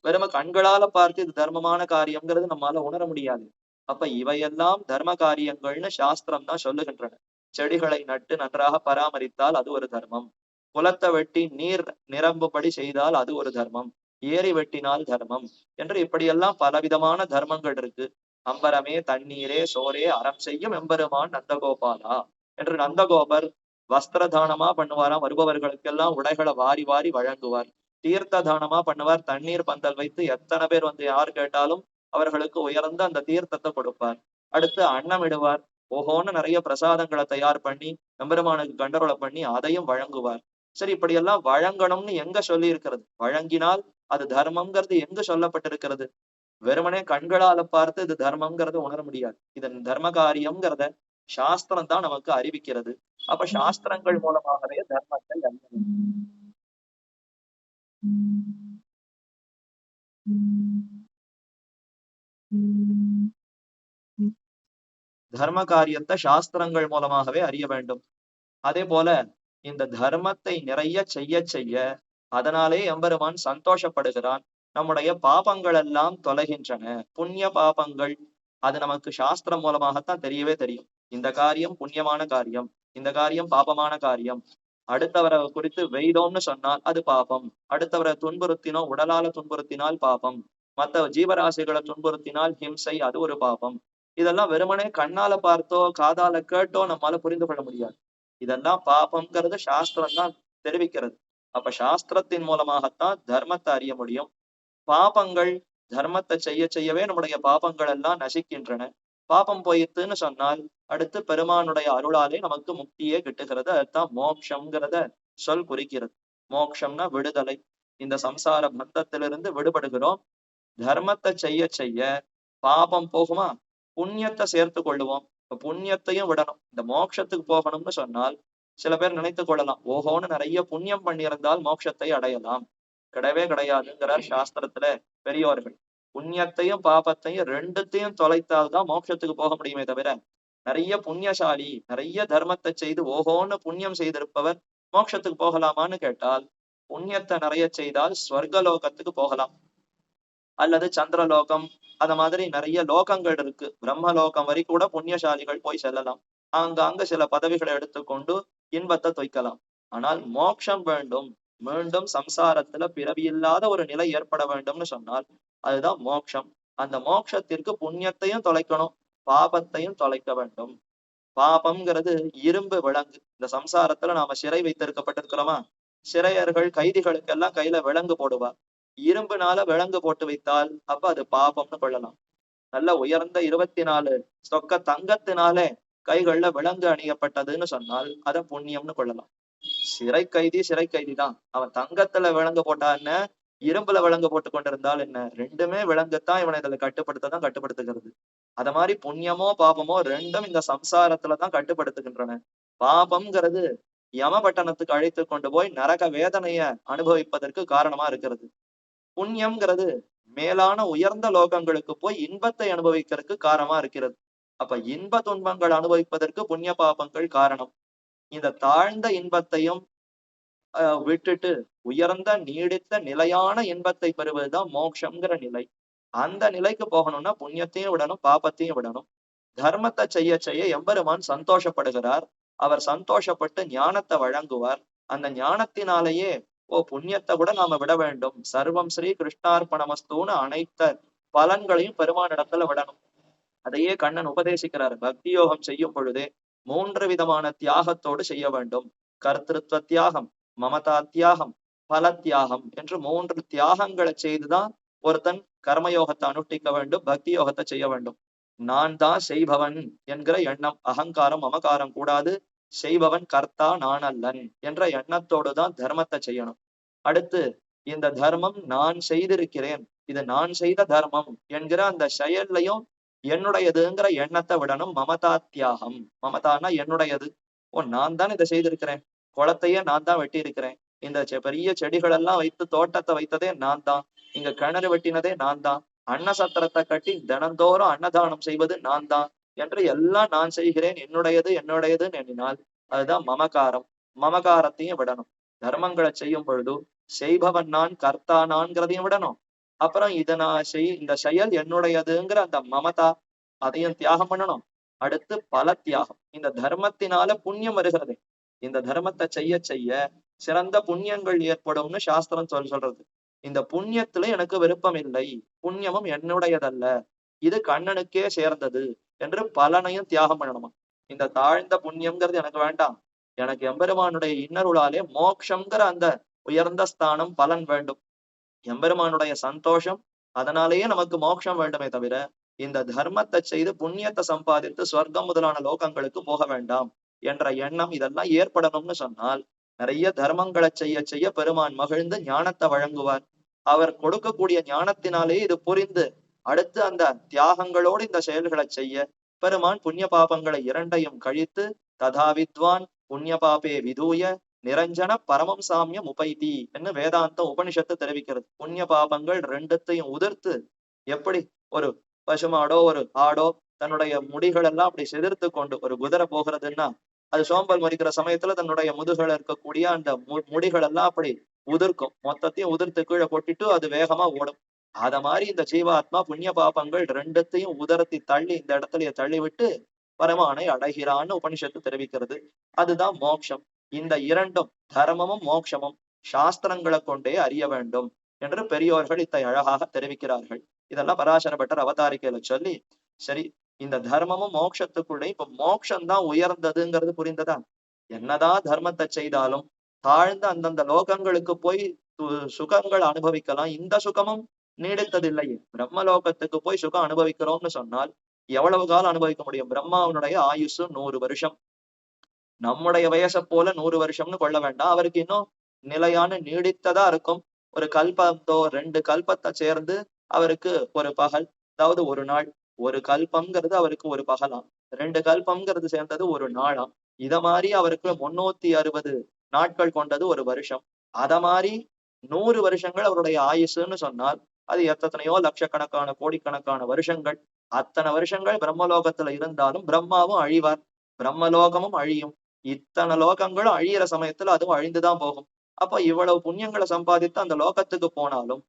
வெறும கண்களால பார்த்து இது தர்மமான காரியம்ங்கிறது நம்மளால உணர முடியாது. அப்ப இவையெல்லாம் தர்ம காரியங்கள்னு சாஸ்திரம் தான் சொல்லுகின்றன. செடிகளை நட்டு நன்றாக பராமரித்தால் அது ஒரு தர்மம். குளத்தை வெட்டி நீர் நிரம்பும்படி செய்தால் அது ஒரு தர்மம். ஏரி வெட்டினால் தர்மம் என்று இப்படியெல்லாம் பலவிதமான தர்மங்கள் இருக்கு. அம்பரமே தண்ணீரே சோரே அறம் செய்யும் எம்பெருமான் நந்தகோபாலா என்று நந்தகோபர் வஸ்திர தானமா பண்ணுவாராம். வருபவர்களுக்கெல்லாம் உடைகளை வாரி வாரி வழங்குவார். தீர்த்த தானமா பண்ணுவார். தண்ணீர் பந்தல் வைத்து எத்தனை பேர் வந்து யார் கேட்டாலும் அவர்களுக்கு உயர்ந்த அந்த தீர்த்தத்தை கொடுப்பார். அடுத்து அன்னமிடுவார். ஓஹோன்னு நிறைய பிரசாதங்களை தயார் பண்ணி எம்பெருமானுக்கு கண்டரோளை பண்ணி அதையும் வழங்குவார். சரி, இப்படியெல்லாம் வழங்கணும்னு எங்க சொல்லி இருக்கிறது? வழங்கினால் அது தர்மம்ங்கிறது எங்க சொல்லப்பட்டிருக்கிறது? வெறுமனே கண்களால பார்த்து இது தர்மம்ங்கிறத உணர முடியாது. இதன் தர்ம காரியம்ங்கிறத சாஸ்திரம் தான் நமக்கு அறிவிக்கிறது. அப்ப சாஸ்திரங்கள் மூலமாகவே தர்மத்தை அறியணும். தர்ம காரியத்தை சாஸ்திரங்கள் மூலமாகவே அறிய வேண்டும். அதே போல இந்த தர்மத்தை நிறைய செய்ய செய்ய அதனாலே எம்பெருமான் சந்தோஷப்படுகிறான். நம்முடைய பாபங்கள் எல்லாம் தொலைகின்றன. புண்ணிய பாபங்கள் அது நமக்கு சாஸ்திரம் மூலமாகத்தான் தெரியவே தெரியும். இந்த காரியம் புண்ணியமான காரியம், இந்த காரியம் பாபமான காரியம். அடுத்தவரை குறித்து வெய்தோம்னு சொன்னால் அது பாபம். அடுத்தவரை துன்புறுத்தினோ, உடலால துன்புறுத்தினால் பாபம். மற்ற ஜீவராசிகளை துன்புறுத்தினால் ஹிம்சை, அது ஒரு பாபம். இதெல்லாம் வெறுமனே கண்ணால பார்த்தோ காதால கேட்டோ நம்மளால புரிந்து கொள்ள முடியாது. இதெல்லாம் பாபம்ங்கிறது சாஸ்திரம் தான் தெரிவிக்கிறது. அப்ப சாஸ்திரத்தின் மூலமாகத்தான் தர்மத்தை அறிய முடியும். பாபங்கள் தர்மத்தை செய்ய செய்யவே நம்முடைய பாபங்கள் எல்லாம் நசிக்கின்றன. பாபம் போயிட்டுன்னு சொன்னால் அடுத்து பெருமானுடைய அருளாலே நமக்கு முக்தியே கிட்டுகிறது. அதுதான் மோட்சம்ங்கிறத சொல் குறிக்கிறது. மோட்சம்னா விடுதலை. இந்த சம்சார பந்தத்திலிருந்து விடுபடுகிறோம். தர்மத்தை செய்ய செய்ய பாபம் போகுமா? புண்ணியத்தை சேர்த்து கொள்ளுவோம். இப்ப புண்ணியத்தையும் விடணும். இந்த மோட்சத்துக்கு போகணும்னு சொன்னால் சில பேர் நினைத்து கொள்ளலாம், ஓஹோன்னு நிறைய புண்ணியம் பண்ணியிருந்தால் மோட்சத்தை அடையலாம். கிடையவே கிடையாதுங்கிறார் சாஸ்திரத்துல பெரியோர்கள். புண்ணியத்தையும் பாபத்தையும் ரெண்டுத்தையும் தொலைத்தால்தான் மோட்சத்துக்கு போக முடியுமே தவிர நிறைய புண்ணியசாலி நிறைய தர்மத்தை செய்து ஓஹோன்னு புண்ணியம் செய்திருப்பவர் மோட்சத்துக்கு போகலாமான்னு கேட்டால், புண்ணியத்தை நிறைய செய்தால் ஸ்வர்கலோகத்துக்கு போகலாம், அல்லது சந்திரலோகம், அத மாதிரி நிறைய லோகங்கள் இருக்கு. பிரம்மலோகம் வரை கூட புண்ணியசாலிகள் போய் செல்லலாம். அங்க சில பதவிகளை எடுத்துக்கொண்டு இன்பத்தை தொய்க்கலாம். ஆனால் மோட்சம் வேண்டும், மீண்டும் சம்சாரத்துல பிறவியில்லாத ஒரு நிலை ஏற்பட வேண்டும்னு சொன்னால் அதுதான் மோட்சம். அந்த மோட்சத்திற்கு புண்ணியத்தையும் தொலைக்கணும், பாபத்தையும் தொலைக்க வேண்டும். பாபம்ங்கிறது இரும்பு விலங்கு. இந்த சம்சாரத்துல நாம சிறை வைத்திருக்கப்பட்டிருக்கிறோமா? சிறையர்கள் கைதிகளுக்கெல்லாம் கையில விலங்கு போடுவார். இரும்புனால விலங்கு போட்டு வைத்தால் அப்ப அது பாபம்னு கொள்ளலாம். நல்ல உயர்ந்த 24 சொக்க தங்கத்தினாலே கைகள்ல விலங்கு அணியப்பட்டதுன்னு சொன்னால் அத புண்ணியம்னு கொள்ளலாம். சிறை கைதி தான். அவன் தங்கத்துல விலங்கு போட்டா என்ன, இரும்புல விலங்கு போட்டு கொண்டிருந்தால் என்ன, ரெண்டுமே விலங்குத்தான் இவனை இதுல கட்டுப்படுத்ததான் கட்டுப்படுத்துகிறது. அத மாதிரி புண்ணியமோ பாபமோ ரெண்டும் இந்த சம்சாரத்துலதான் கட்டுப்படுத்துகின்றன. பாபம்ங்கிறது யமபட்டணத்துக்கு அழைத்து கொண்டு போய் நரக வேதனைய அனுபவிப்பதற்கு காரணமா இருக்கிறது. புண்ணியம்ங்கிறது மேலான உயர்ந்த லோகங்களுக்கு போய் இன்பத்தை அனுபவிக்கிறதுக்கு காரணமா இருக்கிறது. அப்ப இன்ப துன்பங்கள் அனுபவிப்பதற்கு புண்ணிய பாபங்கள் காரணம். இந்த தாழ்ந்த இன்பத்தையும் விட்டுட்டு உயர்ந்த நீடித்த நிலையான இன்பத்தை பெறுவதுதான் மோட்சம்ங்கிற நிலை. அந்த நிலைக்கு போகணும்னா புண்ணியத்தையும் விடணும், பாபத்தையும் விடணும். தர்மத்தை செய்ய செய்ய எம்பெருமான் சந்தோஷப்படுகிறார். அவர் சந்தோஷப்பட்டு ஞானத்தை வழங்குவார். அந்த ஞானத்தினாலேயே புண்ணியத்தை கூட நாம விட வேண்டும், சர்வம் ஸ்ரீ கிருஷ்ணார்ப்பணமஸ்தூன்னு அனைத்த பலன்களையும் பெருமானிடத்துல விடணும். அதையே கண்ணன் உபதேசிக்கிறார். பக்தி யோகம் செய்யும் பொழுதே 3 விதமான தியாகத்தோடு செய்ய வேண்டும். கர்த்திருவ தியாகம், மமதா தியாகம், பல தியாகம் என்று 3 தியாகங்களை செய்துதான் ஒருத்தன் கர்மயோகத்தை அனுஷ்டிக்க வேண்டும், பக்தி யோகத்தை செய்ய வேண்டும். நான் தான் செய்பவன் என்கிற எண்ணம், அகங்காரம் மமகாரம் கூடாது. செய்பவன் கர்த்தா நான் அல்லன் என்ற எண்ணத்தோடு தான் தர்மத்தை செய்யணும். அடுத்து இந்த தர்மம் நான் செய்திருக்கிறேன், இது நான் செய்த தர்மம் என்கிற அந்த செயல்லையும் என்னுடையதுங்கிற எண்ணத்தை விடணும். மமதா தியாகம், மமதானா என்னுடையது. நான் தான் இதை செய்திருக்கிறேன், குளத்தையே நான் தான் வெட்டி இருக்கிறேன், இந்த பெரிய செடிகள் எல்லாம் வைத்து தோட்டத்தை வைத்ததே நான் தான், இங்க கிணறு வெட்டினதே நான் தான், அன்னசத்திரத்தை கட்டி தினந்தோறும் அன்னதானம் செய்வது நான் தான் என்று எல்லாம் நான் செய்கிறேன், என்னுடையது என்னுடையதுன்னு எண்ணினால் அதுதான் மமகாரம். மமகாரத்தையும் விடணும். தர்மங்களை செய்யும் பொழுது செய்பவன் நான், கர்த்தா நான்கிறதையும் விடணும். அப்புறம் இதை நான் இந்த செயல் என்னுடையதுங்கிற அந்த மமதா அதையும் தியாகம் பண்ணணும். அடுத்து பல தியாகம். இந்த தர்மத்தினால புண்ணியம் வருகிறது. இந்த தர்மத்தை செய்ய செய்ய சிறந்த புண்ணியங்கள் ஏற்படும்னு சாஸ்திரம் சொல்றது. இந்த புண்ணியத்துல எனக்கு விருப்பம் இல்லை, புண்ணியமும் என்னுடையதல்ல, இது கண்ணனுக்கே சேர்ந்தது என்று பலனையும் தியாகம் பண்ணணுமா. இந்த தாழ்ந்த புண்ணியம்ங்கிறது எனக்கு வேண்டாம், எனக்கு எம்பெருமானுடைய இன்னருளாலே மோட்சம்ங்கிற அந்த உயர்ந்த ஸ்தானம் பலன் வேண்டும், எம்பெருமானுடைய சந்தோஷம், அதனாலேயே நமக்கு மோட்சம் வேண்டுமே தவிர இந்த தர்மத்தை செய்து புண்ணியத்தை சம்பாதித்து சொர்க்கம் முதலான லோகங்களுக்கு போக வேண்டாம் என்ற எண்ணம் இதெல்லாம் ஏற்படணும்னு சொன்னால் நிறைய தர்மங்களை செய்ய செய்ய பெருமான் மகிழ்ந்து ஞானத்தை வழங்குவார். அவர் கொடுக்கக்கூடிய ஞானத்தினாலே இது புரிந்து அடுத்து அந்த தியாகங்களோடு இந்த செயல்களை செய்ய பெருமான் புண்ணிய பாபங்களை இரண்டையும் கழித்து ததா வித்வான் புண்ணிய பாபே விதூய நிரஞ்சன பரமம் சாமியம் உபைதி என்று வேதாந்த உபனிஷத்து தெரிவிக்கிறது. புண்ணிய பாபங்கள் ரெண்டுத்தையும் உதிர்த்து, எப்படி ஒரு பசுமாடோ ஒரு ஆடோ தன்னுடைய முடிகள் எல்லாம் அப்படி செதிர்த்து கொண்டு, ஒரு குதிரை போகிறதுன்னா அது சோம்பல் முறிக்கிற சமயத்துல தன்னுடைய முதுகுல இருக்கக்கூடிய அந்த முடிகள் எல்லாம் அப்படி உதிர்க்கும், மொத்தத்தையும் உதிர்த்து கீழே கொட்டிட்டு அது வேகமா ஓடும். அத மாதிரி இந்த ஜீவாத்மா புண்ணிய பாபங்கள் ரெண்டுத்தையும் உதரத்தி தள்ளி இந்த இடத்துல தள்ளி விட்டு பரமானை அடைகிறான்னு உபனிஷத்து தெரிவிக்கிறது. அதுதான் மோட்சம். இந்த இரண்டும் தர்மமும் மோட்சமும் சாஸ்திரங்களை கொண்டே அறிய வேண்டும் என்று பெரியோர்கள் இத்தை அழகாக தெரிவிக்கிறார்கள். இதெல்லாம் பராசர பட்டர் அவதாரிக்கையில சொல்லி, சரி இந்த தர்மமும் மோட்சத்துக்குள்ளே இப்ப மோட்சம்தான் உயர்ந்ததுங்கிறது புரிந்ததா? என்னதான் தர்மத்தை செய்தாலும் தாழ்ந்த அந்தந்த லோகங்களுக்கு போய் சுகங்கள் அனுபவிக்கலாம், இந்த சுகமும் நீடித்ததில்லையே. பிரம்மலோகத்துக்கு போய் சுகம் அனுபவிக்கிறோம்னு சொன்னால் எவ்வளவு காலம் அனுபவிக்க முடியும்? பிரம்மாவனுடைய ஆயுசு 100 வருஷம், நம்முடைய வயசை போல 100 வருஷம்னு கொள்ள வேண்டாம், அவருக்கு இன்னும் நிலையான நீடித்ததா இருக்கும். ஒரு கல்பத்தோ 2 கல்பத்தை சேர்ந்து அவருக்கு ஒரு பகல், அதாவது ஒரு நாள். ஒரு கல்பம்ங்கிறது அவருக்கு ஒரு பகலாம், 2 கல்பம்ங்கிறது சேர்ந்தது ஒரு நாளாம். இத மாதிரி அவருக்கு 360 நாட்கள் கொண்டது ஒரு வருஷம். அத மாதிரி 100 வருஷங்கள் அவருடைய ஆயுசுன்னு சொன்னால் அது எத்தனையோ லட்சக்கணக்கான கோடிக்கணக்கான வருஷங்கள். அத்தனை வருஷங்கள் பிரம்மலோகத்துல இருந்தாலும் பிரம்மாவும் அழிவார், பிரம்மலோகமும் அழியும். இத்தனை லோகங்களும் அழியிற சமயத்துல அதுவும் அழிந்துதான் போகும். அப்ப இவ்வளவு புண்ணியங்களை சம்பாதித்து அந்த லோகத்துக்கு போனாலும்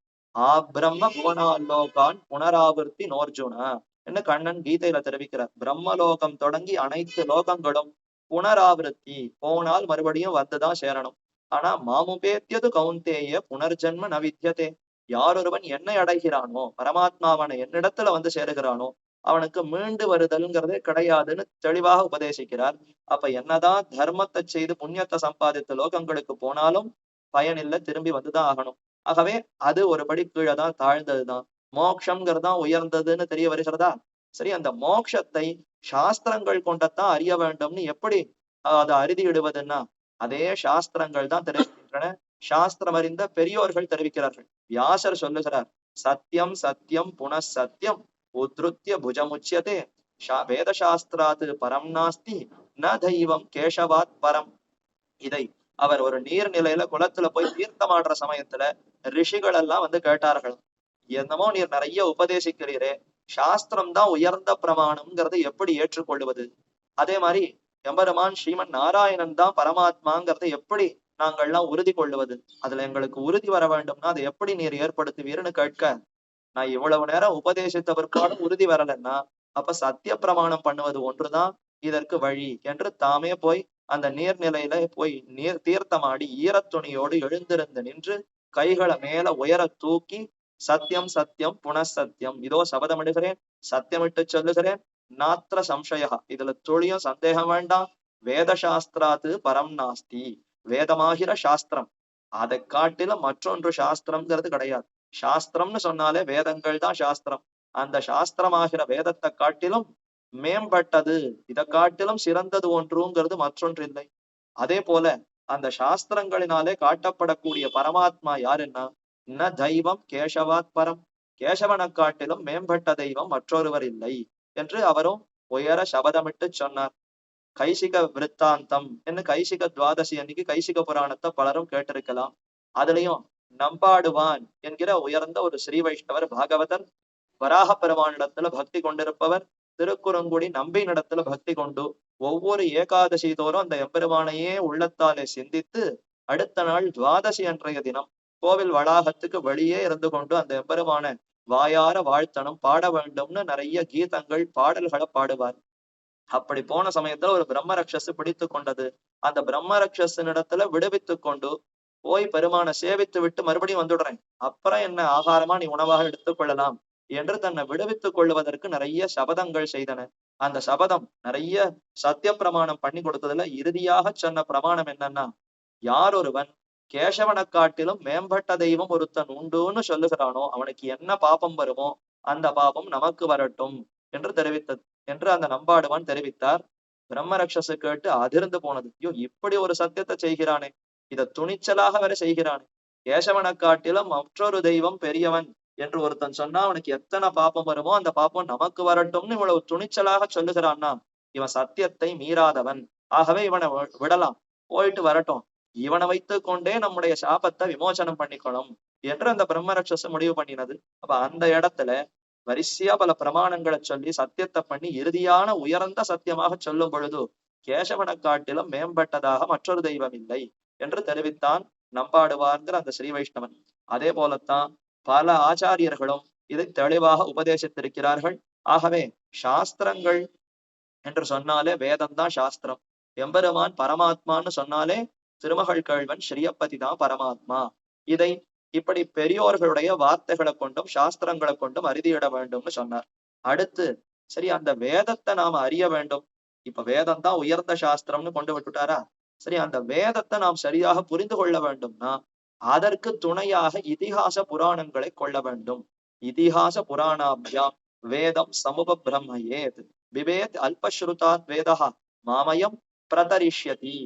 பிரம்ம புவனாலோகான் புனராவர்த்தி நோர்ஜுனா என்று கண்ணன் கீதையில தெரிவிக்கிறார். பிரம்மலோகம் தொடங்கி அனைத்து லோகங்களும் புனராவர்த்தி, போனால் மறுபடியும் வந்துதான் சேரணும். ஆனா மாமுபேத்தியது கவுந்தேய புனர்ஜன்ம நவித்தியதே. யார் ஒருவன் என்னை அடைகிறானோ, பரமாத்மாவனை என்னிடத்துல வந்து சேருகிறானோ அவனுக்கு மீண்டு வருதல்ங்கிறதே கிடையாதுன்னு தெளிவாக உபதேசிக்கிறார். அப்ப என்னதான் தர்மத்தை செய்து புண்ணியத்தை சம்பாதித்த லோகங்களுக்கு போனாலும் பயனில்லை, திரும்பி வந்துதான் ஆகணும். ஆகவே அது ஒரு படி கீழே தான், தாழ்ந்ததுதான். மோட்சம்ங்கிறதான் உயர்ந்ததுன்னு தெரிய வருகிறதா? சரி, அந்த மோட்சத்தை சாஸ்திரங்கள் கொண்டத்தான் அறிய வேண்டும்னு எப்படி அதை அறுதியிடுவதுன்னா அதே சாஸ்திரங்கள் தான் தெரிவிக்கின்றன. சாஸ்திரம் அறிந்த பெரியோர்கள் தெரிவிக்கிறார்கள். வியாசர் சொல்லுகிறார், சத்தியம் சத்தியம் புனഃசத்தியம் உத்ருத்திய புஜமுச்சியதே வேத சாஸ்திராத்து பரம் நாஸ்தி ந தெய்வம் கேசவாத் பரம். இதை அவர் ஒரு நீர்நிலையில குளத்துல போய் தீர்த்தமாடுற சமயத்துல ரிஷிகள் எல்லாம் வந்து கேட்டார்கள், என்னமோ நீர் நிறைய உபதேசிக்கிறீரே, சாஸ்திரம் தான் உயர்ந்த பிரமாணம்ங்கிறதை எப்படி ஏற்றுக்கொள்வது? அதே மாதிரி எம்பெருமான் ஸ்ரீமன் நாராயணன் தான் பரமாத்மாங்கிறதை எப்படி நாங்கள்லாம் உறுதி கொள்ளுவது? அதுல எங்களுக்கு உறுதி வர வேண்டும்னா அதை எப்படி நீர் ஏற்படுத்துவீர்னு கேட்க, நான் இவ்வளவு நேரம் உபதேசித்த பிற்பாடும் உறுதி வரலன்னா அப்ப சத்திய பிரமாணம் பண்ணுவது ஒன்றுதான் இதற்கு வழி என்று தாமே போய் அந்த நீர்நிலையில போய் தீர்த்தமாடி ஈரத்துணியோடு எழுந்திருந்து நின்று கைகளை மேல உயர தூக்கி சத்தியம் சத்தியம் புனഃசத்தியம் இதோ சபதமிடுகிறேன், சத்தியமிட்டு சொல்லுகிறேன், நாத்திர சம்சயா, இதுல துளியும் சந்தேகம் வேண்டாம். வேத சாஸ்திராத்து பரம் நாஸ்தி. வேதமாகிற சாஸ்திரம், அதை காட்டிலும் மற்றொன்று சாஸ்திரம்ங்கிறது கிடையாது. சாஸ்திரம்னு சொன்னாலே வேதங்கள் தான் சாஸ்திரம். அந்த சாஸ்திரமாகிற வேதத்தை காட்டிலும் மேம்பட்டது, இதை காட்டிலும் சிறந்தது ஒன்றுங்கிறது மற்றொன்று இல்லை. அதே போல அந்த சாஸ்திரங்களினாலே காட்டப்படக்கூடிய பரமாத்மா யாருன்னா, ந தெய்வம் கேசவாத் பரம், கேசவனை காட்டிலும் மேம்பட்ட தெய்வம் மற்றொருவர் இல்லை என்று அவரும் உயர சபதமிட்டு சொன்னார். கைசிக விருத்தாந்தம் என்று கைசிக துவாதசி அன்னைக்கு கைசிக புராணத்தை பலரும் கேட்டிருக்கலாம். அதுலயும் நம்பாடுவான் என்கிற உயர்ந்த ஒரு ஸ்ரீ வைஷ்ணவர் பாகவதர், வராக பெருமானிடத்துல பக்தி கொண்டிருப்பவர், திருக்குறுங்குடி நம்பினிடத்துல பக்தி கொண்டு ஒவ்வொரு ஏகாதசி தோறும் அந்த எம்பெருமானையே உள்ளத்தாலே சிந்தித்து அடுத்த நாள் துவாதசி அன்றைய தினம் கோவில் வளாகத்துக்கு வெளியே இருந்து கொண்டு அந்த எம்பெருமான வாயார வாழ்த்தனம் பாட வேண்டும்னு நிறைய கீதங்கள் பாடல்களை பாடுவார். அப்படி போன சமயத்துல ஒரு பிரம்ம ரக்ஷஸ் பிடித்து கொண்டது. அந்த பிரம்ம ரக்ஷஸினிடத்துல விடுவித்து கொண்டு போய் பெருமானை சேவித்து விட்டு மறுபடியும் வந்துடுறேன், அப்புறம் என்ன ஆகாரமா நீ உணவாக எடுத்துக்கொள்ளலாம் என்று தன்னை விடுவித்துக் கொள்வதற்கு நிறைய சபதங்கள் செய்தன. அந்த சபதம் நிறைய சத்திய பிரமாணம் பண்ணி கொடுத்ததுல இறுதியாக சொன்ன பிரமாணம் என்னன்னா, யார் ஒருவன் கேசவனை காட்டிலும் மேம்பட்ட தெய்வம் ஒருத்தன் உண்டுன்னு சொல்லுகிறானோ அவனுக்கு என்ன பாபம் வருமோ அந்த பாபம் நமக்கு வரட்டும் என்று தெரிவித்தது என்று அந்த நம்பாடுவான் தெரிவித்தார். பிரம்ம ரக்ஷசு கேட்டு அதிர்ந்து போனது. ஐயோ, இப்படி ஒரு சத்தியத்தை செய்கிறானே, இதை துணிச்சலாக வேற செய்கிறானே, கேசவனை காட்டிலும் மற்றொரு தெய்வம் பெரியவன் என்று ஒருத்தன் சொன்னா அவனுக்கு எத்தனை பாப்பம் வருமோ அந்த பாப்பம் நமக்கு வரட்டும்னு இவ்வளவு துணிச்சலாக சொல்லுகிறான்னா, இவன் சத்தியத்தை மீறாதவன், ஆகவே இவனை விடலாம், போயிட்டு வரட்டும், இவனை வைத்து கொண்டே நம்முடைய சாபத்தை விமோசனம் பண்ணிக்கணும் என்று அந்த பிரம்ம ரக்ஷச முடிவு பண்ணினது. அப்ப அந்த இடத்துல வரிசையா பல பிரமாணங்களை சொல்லி சத்தியத்தை பண்ணி இறுதியான உயர்ந்த சத்தியமாக சொல்லும் பொழுது கேசவனை காட்டிலும் மேம்பட்டதாக மற்றொரு தெய்வம் இல்லை என்று தெரிவித்தான் நம்பாடுவார்ங்கிற அந்த ஸ்ரீ வைஷ்ணவன். அதே போலத்தான் பல ஆச்சாரியர்களும் இதை தெளிவாக உபதேசித்திருக்கிறார்கள். ஆகவே சாஸ்திரங்கள் என்று சொன்னாலே வேதம் தான் சாஸ்திரம், எம்பெருமான் பரமாத்மான்னு சொன்னாலே திருமகள் கேள்வன் ஸ்ரீயப்பதி தான் பரமாத்மா. இதை இப்படி பெரியோர்களுடைய வார்த்தைகளை கொண்டும் சாஸ்திரங்களை கொண்டும் அறிதியிட வேண்டும்னு சொன்னார். அடுத்து சரி, அந்த வேதத்தை நாம அறிய வேண்டும். இப்ப வேதம் தான் உயர்ந்த சாஸ்திரம்னு கொண்டு விட்டுட்டாரா, சரி அந்த வேதத்தை நாம் சரியாக புரிந்து கொள்ள வேண்டும்னா அதற்கு துணையாக இதிகாச புராணங்களை கொள்ள வேண்டும். இதிகாச புராணாபியாம் வேதம் சமுப பிரம்மயேத் விவேத் அல்பஸ்ருதாத் வேதா மாமயம் பிரதரிஷ்யதி.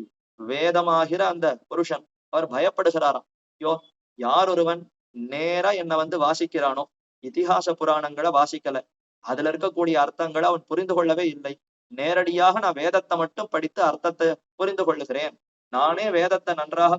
வேதமாகிற அந்த புருஷன் அவர் பயப்படுகிறாராம். யோ, யார் ஒருவன் நேரா என்னை வாசிக்கிறானோ, இதிகாச புராணங்களை வாசிக்கல, அதுல இருக்கக்கூடிய அர்த்தங்களை அவன் புரிந்து கொள்ளவே இல்லை, நேரடியாக நான் வேதத்தை மட்டும் படித்து அர்த்தத்தை புரிந்து கொள்ளுகிறேன், நானே வேதத்தை நன்றாக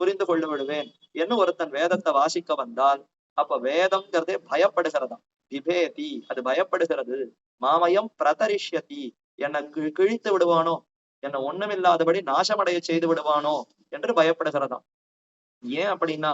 புரிந்து கொண்டு விடுவேன் என்று ஒருத்தன் வேதத்தை வாசிக்க வந்தால் அப்ப வேதம்ங்கிறதே பயப்படுகிறதாம். விபேதி, அது பயப்படுகிறது. மாமயம் பிரதரிஷ்யதி, என்னை கிழித்து விடுவானோ, என்னை ஒண்ணுமில்லாதபடி நாசமடைய செய்து விடுவானோ என்று பயப்படுகிறதாம். ஏன் அப்படின்னா,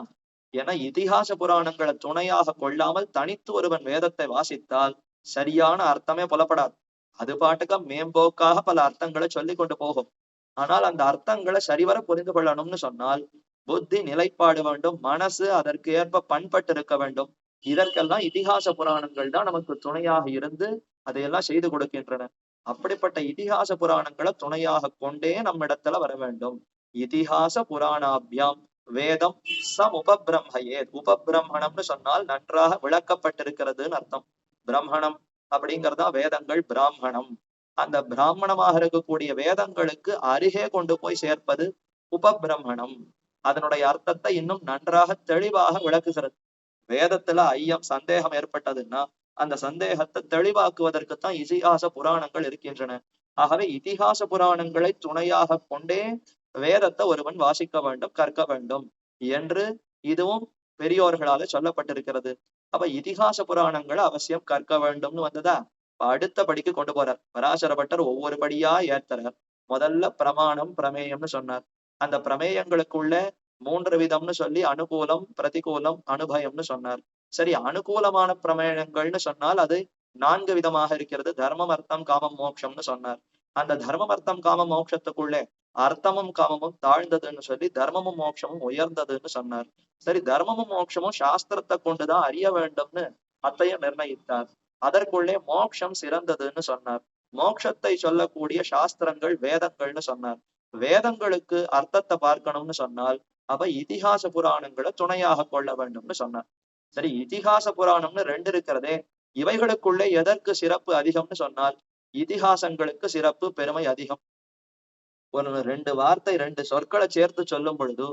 ஏன்னா இதிகாச புராணங்களை துணையாக கொள்ளாமல் தனித்து ஒருவன் வேதத்தை வாசித்தால் சரியான அர்த்தமே புலப்படாது. அது பாட்டுக்க மேம்போக்காக பல அர்த்தங்களை சொல்லி கொண்டு போகும். ஆனால் அந்த அர்த்தங்களை சரிவர புரிந்து கொள்ளணும்னு சொன்னால் புத்தி நிலைப்பாடு வேண்டும், மனசு அதற்கு ஏற்ப பண்பட்டு இருக்க வேண்டும். இதற்கெல்லாம் இதிகாச புராணங்கள் தான் நமக்கு துணையாக இருந்து அதையெல்லாம் செய்து கொடுக்கின்றன. அப்படிப்பட்ட இதிகாச புராணங்களை துணையாக கொண்டே நம்மிடத்துல வர வேண்டும். இதிகாச புராணாபியாம் வேதம் சம் உபபிரம்மையே. உபபிரம்மணம்னு சொன்னால் நன்றாக விளக்கப்பட்டிருக்கிறதுன்னு அர்த்தம். பிரம்மணம் அப்படிங்கிறதா வேதங்கள் பிராமணம். அந்த பிராமணமாக இருக்கக்கூடிய வேதங்களுக்கு அருகே கொண்டு போய் சேர்ப்பது உபபிரம்மணம். அதனுடைய அர்த்தத்தை இன்னும் நன்றாக தெளிவாக விளக்குகிறது. வேதத்துல ஐயம் சந்தேகம் ஏற்பட்டதுன்னா அந்த சந்தேகத்தை தெளிவாக்குவதற்குத்தான் இதிகாச புராணங்கள் இருக்கின்றன. ஆகவே இதிகாச புராணங்களை துணையாக கொண்டே வேதத்தை ஒருவன் வாசிக்க வேண்டும், கற்க வேண்டும் என்று இதுவும் பெரியோர்களால சொல்லப்பட்டிருக்கிறது. அப்ப இதிகாச புராணங்களை அவசியம் கற்க வேண்டும்னு வந்ததா அடுத்த படிக்கு கொண்டு போறார். பராசர பட்டர் ஒவ்வொரு படியா ஏத்தறார். முதல்ல பிரமாணம் பிரமேயம்னு சொன்னார். அந்த பிரமேயங்களுக்குள்ள 3 விதம்னு சொல்லி அனுகூலம் பிரதிகூலம் அனுபயம்னு சொன்னார். சரி, அனுகூலமான பிரமேயங்கள்னு சொன்னால் அது 4 விதமாக இருக்கிறது. தர்மம் அர்த்தம் காமம் மோட்சம்னு சொன்னார். அந்த தர்மம் அர்த்தம் காமம் மோட்சத்துக்குள்ளே அர்த்தமும் காமமும் தாழ்ந்ததுன்னு சொல்லி தர்மமும் மோட்சமும் உயர்ந்ததுன்னு சொன்னார். சரி, தர்மமும் மோட்சமும் சாஸ்திரத்தை கொண்டுதான் அறிய வேண்டும்னு அத்தையும் நிர்ணயித்தார். அதற்குள்ளே மோட்சம் சிறந்ததுன்னு சொன்னார். மோட்சத்தை சொல்லக்கூடிய சாஸ்திரங்கள் வேதங்கள்னு சொன்னார். வேதங்களுக்கு அர்த்தத்தை பார்க்கணும்னு சொன்னால் அப்ப இதிகாச புராணங்களை துணையாக கொள்ள வேண்டும்னு சொன்னார். சரி, இதிகாச புராணம்னு ரெண்டு இருக்கிறதே, இவைகளுக்குள்ளே எதற்கு சிறப்பு அதிகம்னு சொன்னால் இதிகாசங்களுக்கு சிறப்பு பெருமை அதிகம். ஒரு ரெண்டு வார்த்தை ரெண்டு சொற்களை சேர்த்து சொல்லும் பொழுது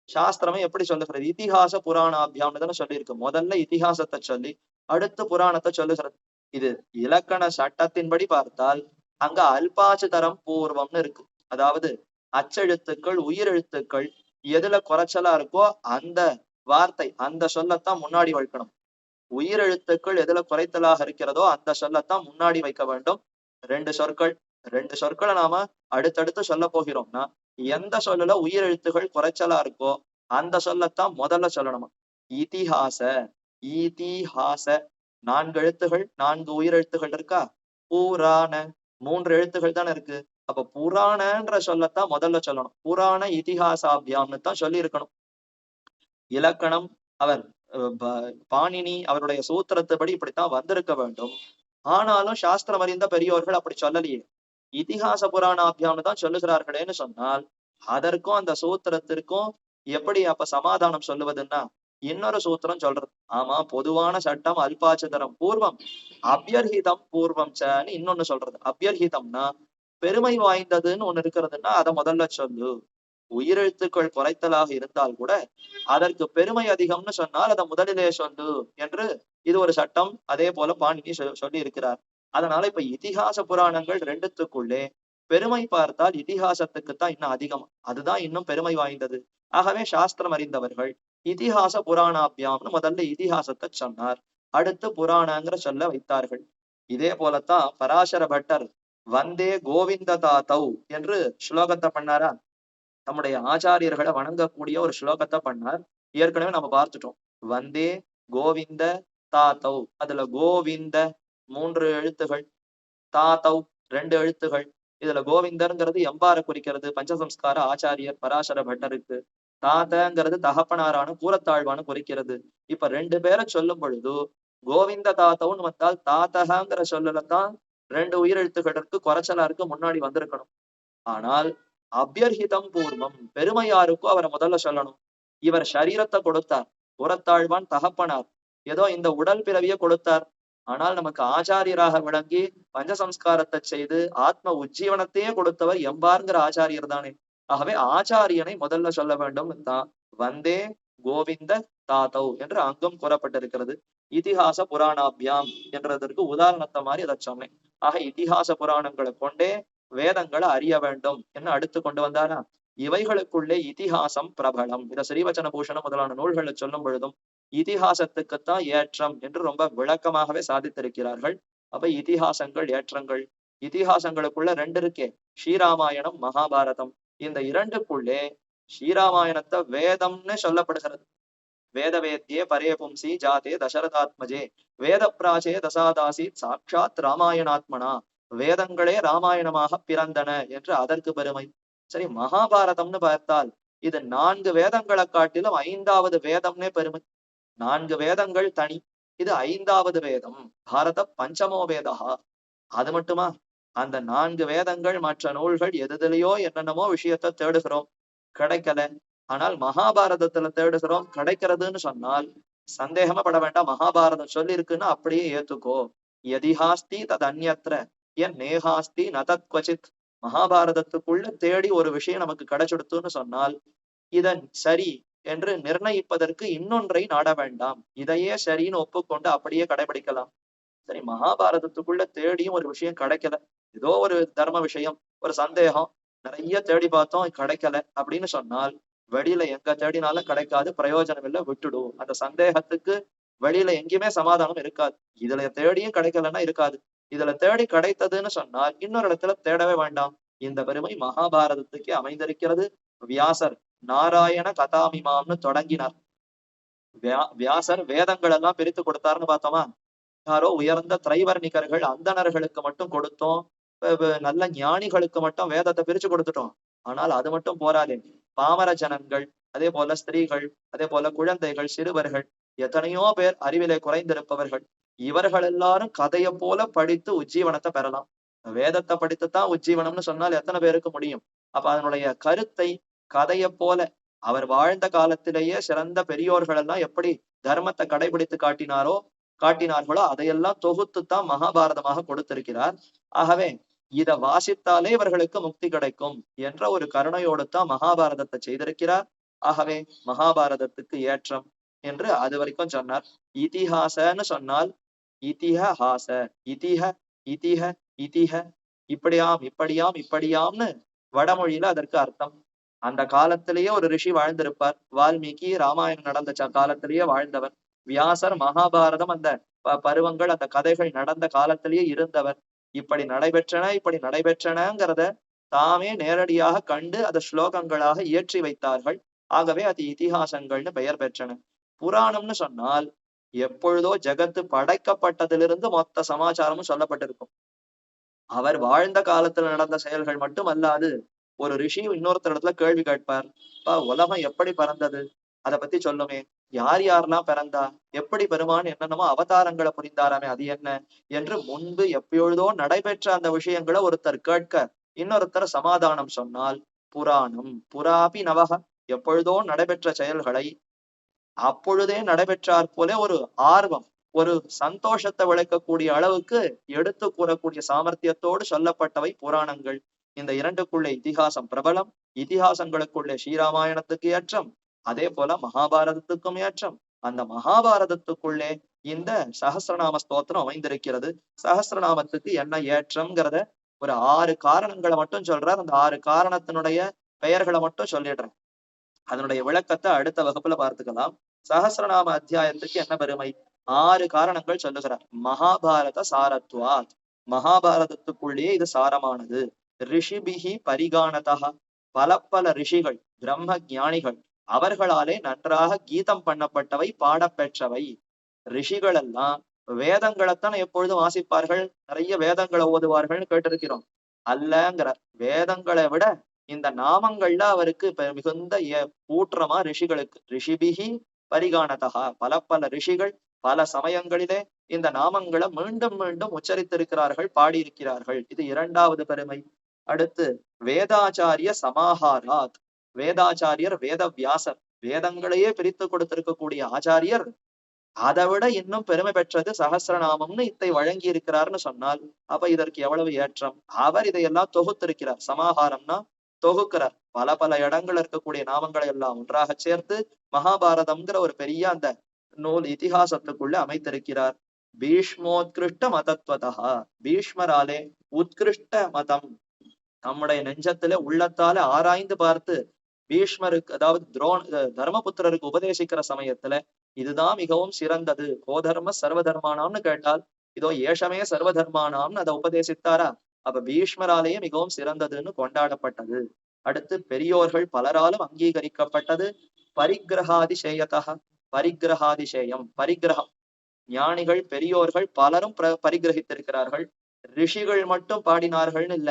சாஸ்திரமே எப்படி சொல்லுகிறது? இதிகாச புராணாபியாம்னு தானே சொல்லியிருக்கு. முதல்ல இதிகாசத்தை சொல்லி அடுத்து புராணத்தை சொல்லுகிறது. இது இலக்கண சட்டத்தின்படி பார்த்தால் அங்க அல்பாச்சுதரம் பூர்வம்னு இருக்கு. அதாவது அச்செழுத்துக்கள் உயிரெழுத்துக்கள் எதுல குறைச்சலா இருக்கோ அந்த வார்த்தை அந்த சொல்லத்தான் முன்னாடி வைக்கணும். உயிரெழுத்துக்கள் எதுல குறைத்தலாக இருக்கிறதோ அந்த சொல்லத்தான் முன்னாடி வைக்க வேண்டும். ரெண்டு சொற்கள் ரெண்டு சொற்களை நாம அடுத்தடுத்து சொல்ல போகிறோம்னா எந்த சொல்லல உயிரெழுத்துகள் குறைச்சலா இருக்கோ அந்த சொல்லத்தான் முதல்ல சொல்லணுமா. இதிகாச இதிஹாச 4 எழுத்துகள் 4 உயிரெழுத்துகள் இருக்கா. புராண 3 எழுத்துகள் தானே இருக்கு. அப்ப புராணன்ற சொல்லத்தான் முதல்ல சொல்லணும். புராண இதிகாசாபியாம்னு தான் சொல்லி இருக்கணும். இலக்கணம் அவர் பாணினி அவருடைய சூத்திரத்தைப்படி இப்படித்தான் வந்திருக்க வேண்டும். ஆனாலும் சாஸ்திரம் அறிந்த பெரியோர்கள் அப்படி சொல்லலையே, இதிகாச புராணாபியாம்னு தான் சொல்லுகிறார்களேன்னு சொன்னால் அதற்கும் அந்த சூத்திரத்திற்கும் எப்படி அப்ப சமாதானம் சொல்லுவதுன்னா இன்னொரு சூத்திரம் சொல்றது. ஆமா, பொதுவான சட்டம் அல்பாச்சுதரம் பூர்வம் அபியர்ஹிதம் பூர்வம் சன்னு இன்னொன்னு சொல்றது. அபியர்ஹிதம்னா பெருமை வாய்ந்ததுன்னு ஒண்ணு இருக்கிறதுன்னா அதை முதல்ல சொல்லு. உயிரெழுத்துக்கள் குறைத்தலாக இருந்தால் கூட அதற்கு பெருமை அதிகம்னு சொன்னால் அதை முதலிலே சொல்லு என்று இது ஒரு சட்டம். அதே போல பாணினி சொல்லி இருக்கிறார். அதனால இப்ப இதிகாச புராணங்கள் ரெண்டுத்துக்குள்ளே பெருமை பார்த்தால் இதிகாசத்துக்குத்தான் இன்னும் அதிகம், அதுதான் இன்னும் பெருமை வாய்ந்தது. ஆகவே சாஸ்திரம் அறிந்தவர்கள் இதிகாச புராணாபியாம்னு முதல்ல இதிகாசத்தை சொன்னார், அடுத்து புராணங்கிற சொல்ல வைத்தார்கள். இதே போலத்தான் பராசர பட்டர் வந்தே கோவிந்த தாத்தௌ என்று ஸ்லோகத்தை பண்ணாரா. நம்முடைய ஆச்சாரியர்களை வணங்கக்கூடிய ஒரு ஸ்லோகத்தை பண்ணார். ஏற்கனவே நம்ம பார்த்துட்டோம். வந்தே கோவிந்த தாத்தௌ, அதுல கோவிந்த 3 எழுத்துகள், தாத்தௌ 2 எழுத்துகள். இதுல கோவிந்தர்ங்கிறது எம்பார குறிக்கிறது, பஞ்சசம்ஸ்கார ஆச்சாரியர் பராசர பட்டருக்கு. தாத்தங்கிறது தகப்பனாரான கூரத்தாழ்வான குறிக்கிறது. இப்ப 2 பேரை சொல்லும் பொழுது கோவிந்த தாத்தவுன்னு வந்தால் தாத்தகங்கிற சொல்லலத்தான் 2 உயிரெழுத்துகளுக்கு குறைச்சலா இருக்கு முன்னாடி வந்திருக்கணும். ஆனால் அபியர்ஹிதம் பூர்வம் பெருமை யாருக்கோ அவரை முதல்ல சொல்லணும். இவர் சரீரத்தை கொடுத்தார், கூரத்தாழ்வான் தகப்பனார் ஏதோ இந்த உடல் பிறவிய கொடுத்தார். ஆனால் நமக்கு ஆச்சாரியராக விளங்கி பஞ்சசம்ஸ்காரத்தை செய்து ஆத்ம உஜ்ஜீவனத்தையே கொடுத்தவர் எம்பார்ங்கிற ஆச்சாரியர் தானே. ஆகவே ஆச்சாரியனை முதல்ல சொல்ல வேண்டும் தான் வந்தே கோவிந்த தாத்தௌ என்று அங்கம் கூறப்பட்டிருக்கிறது. இதிகாச புராணாபியாம் என்றதற்கு உதாரணத்தை மாதிரி அதை சொன்னேன். ஆக இதிகாச புராணங்களை கொண்டே வேதங்களை அறிய வேண்டும் என்று அடுத்து கொண்டு வந்தாரா. இவைகளுக்குள்ளே இதிகாசம் பிரபலம். இத ஸ்ரீவச்சன பூஷணம் முதலான நூல்களை சொல்லும் பொழுதும் இதிகாசத்துக்குத்தான் ஏற்றம் என்று ரொம்ப விளக்கமாகவே சாதித்திருக்கிறார்கள். அப்ப இதிகாசங்கள் ஏற்றங்கள், இதிகாசங்களுக்குள்ள 2 இருக்கே, ஸ்ரீராமாயணம் மகாபாரதம். இந்த 2க்குள்ளே ஸ்ரீராமாயணத்தை வேதம்னு சொல்லப்படுகிறது. வேத வேத்யே பரே பும்சி ஜாதே தசரதாத்மஜே வேத பிராச்சே தசாதாசி சாட்சாத் ராமாயணாத்மனா, வேதங்களே ராமாயணமாக பிறந்தன என்று அதற்கு பெருமை. சரி, மகாபாரதம்னு பார்த்தால் இது 4 வேதங்களை காட்டிலும் 5வது வேதம்னே பெருமை. 4 வேதங்கள் தனி, இது 5வது வேதம். பாரத பஞ்சமோ வேதா. அது மட்டுமா, அந்த 4 வேதங்கள் மற்ற நூல்கள் எதுலையோ என்னென்னமோ விஷயத்த தேடுகிறோம், கிடைக்கல. ஆனால் மகாபாரதத்துல தேடுகிறோம், கிடைக்கிறதுன்னு சொன்னால் சந்தேகமா பட வேண்டாம். மகாபாரதம் சொல்லி இருக்குன்னு அப்படியே ஏத்துக்கோ. யதிஹாஸ்தி தத் அந்யத்ர என் நேஹாஸ்தி நதத் குவசித். மகாபாரதத்துக்குள்ள தேடி ஒரு விஷயம் நமக்கு கிடைச்சிடுத்துன்னு சொன்னால் இதன் சரி என்று நிர்ணயிப்பதற்கு இன்னொன்றை நாட வேண்டாம், இதையே சரின்னு ஒப்புக்கொண்டு அப்படியே கடைபிடிக்கலாம். சரி, மகாபாரதத்துக்குள்ள தேடியும் ஒரு விஷயம் கிடைக்கல, ஏதோ ஒரு தர்ம விஷயம் ஒரு சந்தேகம், நிறைய தேடி பார்த்தோம் கிடைக்கல அப்படின்னு சொன்னால் வெளியில எங்க தேடினாலும் கிடைக்காது, பிரயோஜனம் இல்லை, விட்டுடும். அந்த சந்தேகத்துக்கு வெளியில எங்கேயுமே சமாதானம் இருக்காது. இதுல தேடியும் கிடைக்கலன்னா இருக்காது. இதுல தேடி கிடைத்ததுன்னு சொன்னால் இன்னொரு இடத்துல தேடவே வேண்டாம். இந்த பெருமை மகாபாரதத்துக்கே அமைந்திருக்கிறது. வியாசர் நாராயண கதாமிமாம்னு தொடங்கினார். வியாசர் வேதங்கள் எல்லாம் பிரித்து கொடுத்தாருன்னு பார்த்தோமா. யாரோ உயர்ந்த திரைவர்ணிகர்கள் அந்தணர்களுக்கு மட்டும் கொடுத்தோம், நல்ல ஞானிகளுக்கு மட்டும் வேதத்தை பிரிச்சு கொடுத்துட்டோம். ஆனால் அது மட்டும் போராதே, பாமர ஜனங்கள், அதே போல ஸ்திரீகள், அதே போல குழந்தைகள், சிறுவர்கள், எத்தனையோ பேர் அறிவிலே குறைந்திருப்பவர்கள் இவர்கள் எல்லாரும் கதையை போல படித்து உஜ்ஜீவனத்தை பெறலாம். வேதத்தை படித்துத்தான் உஜ்ஜீவனம்னு சொன்னால் எத்தனை பேருக்கு முடியும்? அப்ப அதனுடைய கருத்தை கதையை போல அவர் வாழ்ந்த காலத்திலேயே சிறந்த பெரியோர்கள் எல்லாம் எப்படி தர்மத்தை கடைபிடித்து காட்டினார்களோ அதையெல்லாம் தொகுத்துத்தான் மகாபாரதமாக கொடுத்திருக்கிறார். ஆகவே இத வாசித்தாலே இவர்களுக்கு முக்தி கிடைக்கும் என்ற ஒரு கருணையோடு தான் மகாபாரதத்தை செய்திருக்கிறார். ஆகவே மகாபாரதத்துக்கு ஏற்றம் என்று அது வரைக்கும் சொன்னார். இதிஹாசன்னு சொன்னால் இதிஹாச, இதிஹ இதிஹ இதிஹ, இப்படியாம் இப்படியாம் இப்படியாம்னு வடமொழியில அதற்கு அர்த்தம். அந்த காலத்திலேயே ஒரு ரிஷி வாழ்ந்திருப்பார். வால்மீகி ராமாயணம் நடந்த காலத்திலேயே வாழ்ந்தவர். வியாசர் மகாபாரதம் அந்த பருவங்கள் அந்த கதைகள் நடந்த காலத்திலேயே இருந்தவர். இப்படி நடைபெற்றனங்கிறத தாமே நேரடியாக கண்டு அதை ஸ்லோகங்களாக இயற்றி வைத்தார்கள். ஆகவே அது இதிகாசங்கள்னு பெயர் பெற்றன. புராணம்னு சொன்னால் எப்பொழுதோ ஜகத்து படைக்கப்பட்டதிலிருந்து மொத்த சமாச்சாரமும் சொல்லப்பட்டிருக்கும். அவர் வாழ்ந்த காலத்துல நடந்த செயல்கள் மட்டும் அல்லாது ஒரு ரிஷி இன்னொருத்தர் இடத்துல கேள்வி கேட்பார். உலகம் எப்படி பிறந்தது அதை பத்தி சொல்லுமே, யார் யாரெல்லாம் பிறந்தா, எப்படி பெருமான் என்னென்னமோ அவதாரங்களை புரிந்தாராமே அது என்ன என்று முன்பு எப்பொழுதோ நடைபெற்ற அந்த விஷயங்களை ஒருத்தர் கேட்க இன்னொருத்தர் சமாதானம் சொன்னால் புராணம். புராபி நவக, எப்பொழுதோ நடைபெற்ற செயல்களை அப்பொழுதே நடைபெற்றார் போல ஒரு ஆர்வம், ஒரு சந்தோஷத்தை விளைக்கக்கூடிய அளவுக்கு எடுத்து கூறக்கூடிய சாமர்த்தியத்தோடு சொல்லப்பட்டவை புராணங்கள். இந்த இரண்டுக்குள்ளே இதிகாசம் பிரபலம். இதிகாசங்களுக்குள்ளே ஸ்ரீராமாயணத்துக்கு ஏற்றம், அதே போல மகாபாரதத்துக்கும் ஏற்றம். அந்த மகாபாரதத்துக்குள்ளே இந்த சஹஸ்ரநாம ஸ்தோத்திரம் அமைந்திருக்கிறது. சஹஸ்ரநாமத்துக்கு என்ன ஏற்றம்ங்கிறத ஒரு 6 காரணங்களை மட்டும் சொல்றார். அந்த 6 காரணத்தினுடைய பெயர்களை மட்டும் சொல்லிடுறேன். அதனுடைய விளக்கத்தை அடுத்த வகுப்புல பார்த்துக்கலாம். சஹஸ்ரநாம அத்தியாயத்துக்கு என்ன பெருமை? 6 காரணங்கள் சொல்லுகிறார். மகாபாரத சாரத்வாத், மகாபாரதத்துக்குள்ளேயே இது சாரமானது. ரிஷிபிகி பரிகானதா, பல ரிஷிகள் பிரம்ம ஞானிகள் அவர்களாலே நன்றாக கீதம் பண்ணப்பட்டவை, பாடப்பெற்றவை. ரிஷிகள் எல்லாம் வேதங்களைத்தான் எப்பொழுதும் வாசிப்பார்கள், நிறைய வேதங்களை ஓதுவார்கள்னு கேட்டிருக்கிறோம். அல்லங்கிற வேதங்களை விட இந்த நாமங்கள்ல அவருக்கு மிகுந்த ஊற்றமா ரிஷிகளுக்கு. ரிஷிபிகி பரிகானதா, பல ரிஷிகள் பல சமயங்களிலே இந்த நாமங்களை மீண்டும் மீண்டும் உச்சரித்திருக்கிறார்கள், பாடியிருக்கிறார்கள். இது 2வது பெருமை. அடுத்து வேதாச்சாரிய சமாஹாராத், வேதாச்சாரியர் வேத வியாசர், வேதங்களையே பிரித்து கொடுத்திருக்கக்கூடிய ஆச்சாரியர் அதை விட இன்னும் பெருமை பெற்றது சஹஸ்ரநாமம்னு இதை வழங்கி இருக்கிறார்னு சொன்னால் அப்ப இதற்கு எவ்வளவு ஏற்றம். அவர் இதையெல்லாம் தொகுத்திருக்கிறார். சமாஹாரம்னா தொகுக்கிறார். பல இடங்கள் இருக்கக்கூடிய நாமங்களை எல்லாம் ஒன்றாக சேர்த்து மகாபாரதம்ங்கிற ஒரு பெரிய அந்த நூல் இதிகாசத்துக்குள்ள அமைத்திருக்கிறார். பீஷ்மோத்கிருஷ்ட மதத்வதா, பீஷ்மராலே உத்கிருஷ்ட மதம் நம்முடைய நெஞ்சத்துல உள்ளத்தால ஆராய்ந்து பார்த்து பீஷ்மருக்கு, அதாவது தர்மபுத்திரருக்கு உபதேசிக்கிற சமயத்துல இதுதான் மிகவும் சிறந்தது. கோதர்ம சர்வதர்மானாம்னு கேட்டால் இதோ ஏஷமே சர்வதர்மானாம்னு அதை உபதேசித்தாரா? அப்ப பீஷ்மராலேயே மிகவும் சிறந்ததுன்னு கொண்டாடப்பட்டது. அடுத்து பெரியோர்கள் பலராலும் அங்கீகரிக்கப்பட்டது. பரிகிரகாதிசேயத்தா, பரிகிரகாதிசேயம், பரிகிரகம், ஞானிகள் பெரியோர்கள் பலரும் பரிகிரகித்திருக்கிறார்கள். ரிஷிகள் மட்டும் பாடினார்கள்னு இல்ல,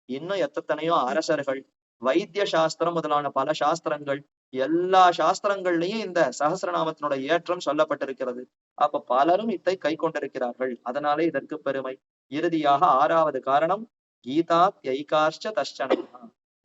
இன்னும் எத்தனையோ அரசர்கள், வைத்திய சாஸ்திரம் முதலான பல சாஸ்திரங்கள், எல்லா சாஸ்திரங்கள்லயும் இந்த சஹஸ்ரநாமத்தினுடைய ஏற்றம் சொல்லப்பட்டிருக்கிறது. அப்ப பலரும் இதை கை கொண்டிருக்கிறார்கள். அதனாலே இதற்கு பெருமை. இறுதியாக 6வது காரணம் கீதா தைகார்ச்ச தஷ்சனா,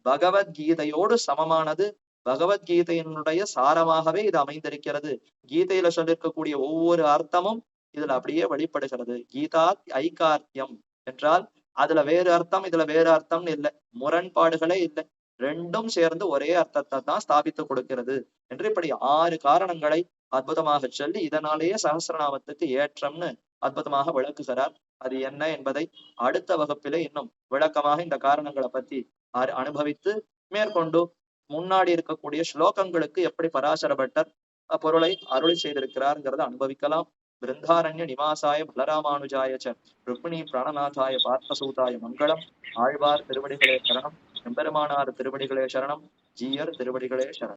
பகவத்கீதையோடு சமமானது. பகவத்கீதையினுடைய சாரமாகவே இது அமைந்திருக்கிறது. கீதையில சொல்லிருக்கக்கூடிய ஒவ்வொரு அர்த்தமும் இதுல அப்படியே வெளிப்படுகிறது. கீதா ஐகார்த்தியம் என்றால் அதுல வேறு அர்த்தம் இதுல வேறு அர்த்தம்னு இல்லை, முரண்பாடுகளே இல்லை, ரெண்டும் சேர்ந்து ஒரே அர்த்தத்தை தான் ஸ்தாபித்து கொடுக்கிறது என்று இப்படி 6 காரணங்களை அற்புதமாக சொல்லி இதனாலேயே சஹஸ்ரநாமத்துக்கு ஏற்றம்னு அற்புதமாக விளக்குகிறார். அது என்ன என்பதை அடுத்த வகுப்பிலே இன்னும் விளக்கமாக இந்த காரணங்களை பத்தி அனுபவித்து மேற்கொண்டு முன்னாடி இருக்கக்கூடிய ஸ்லோகங்களுக்கு எப்படி பராசர பட்டர் பொருளை அருளி செய்திருக்கிறார்ங்கிறத அனுபவிக்கலாம். பிருந்தாரண்ய நிவாசாய பலராமானுஜாய ருக்மிணி பிராணநாதாய பார்த்தசூதாய மங்களம். ஆழ்வார் திருவடிகளே சரணம், எம்பெருமானார் திருவடிகளே சரணம், ஜீயர் திருவடிகளே சரணம்.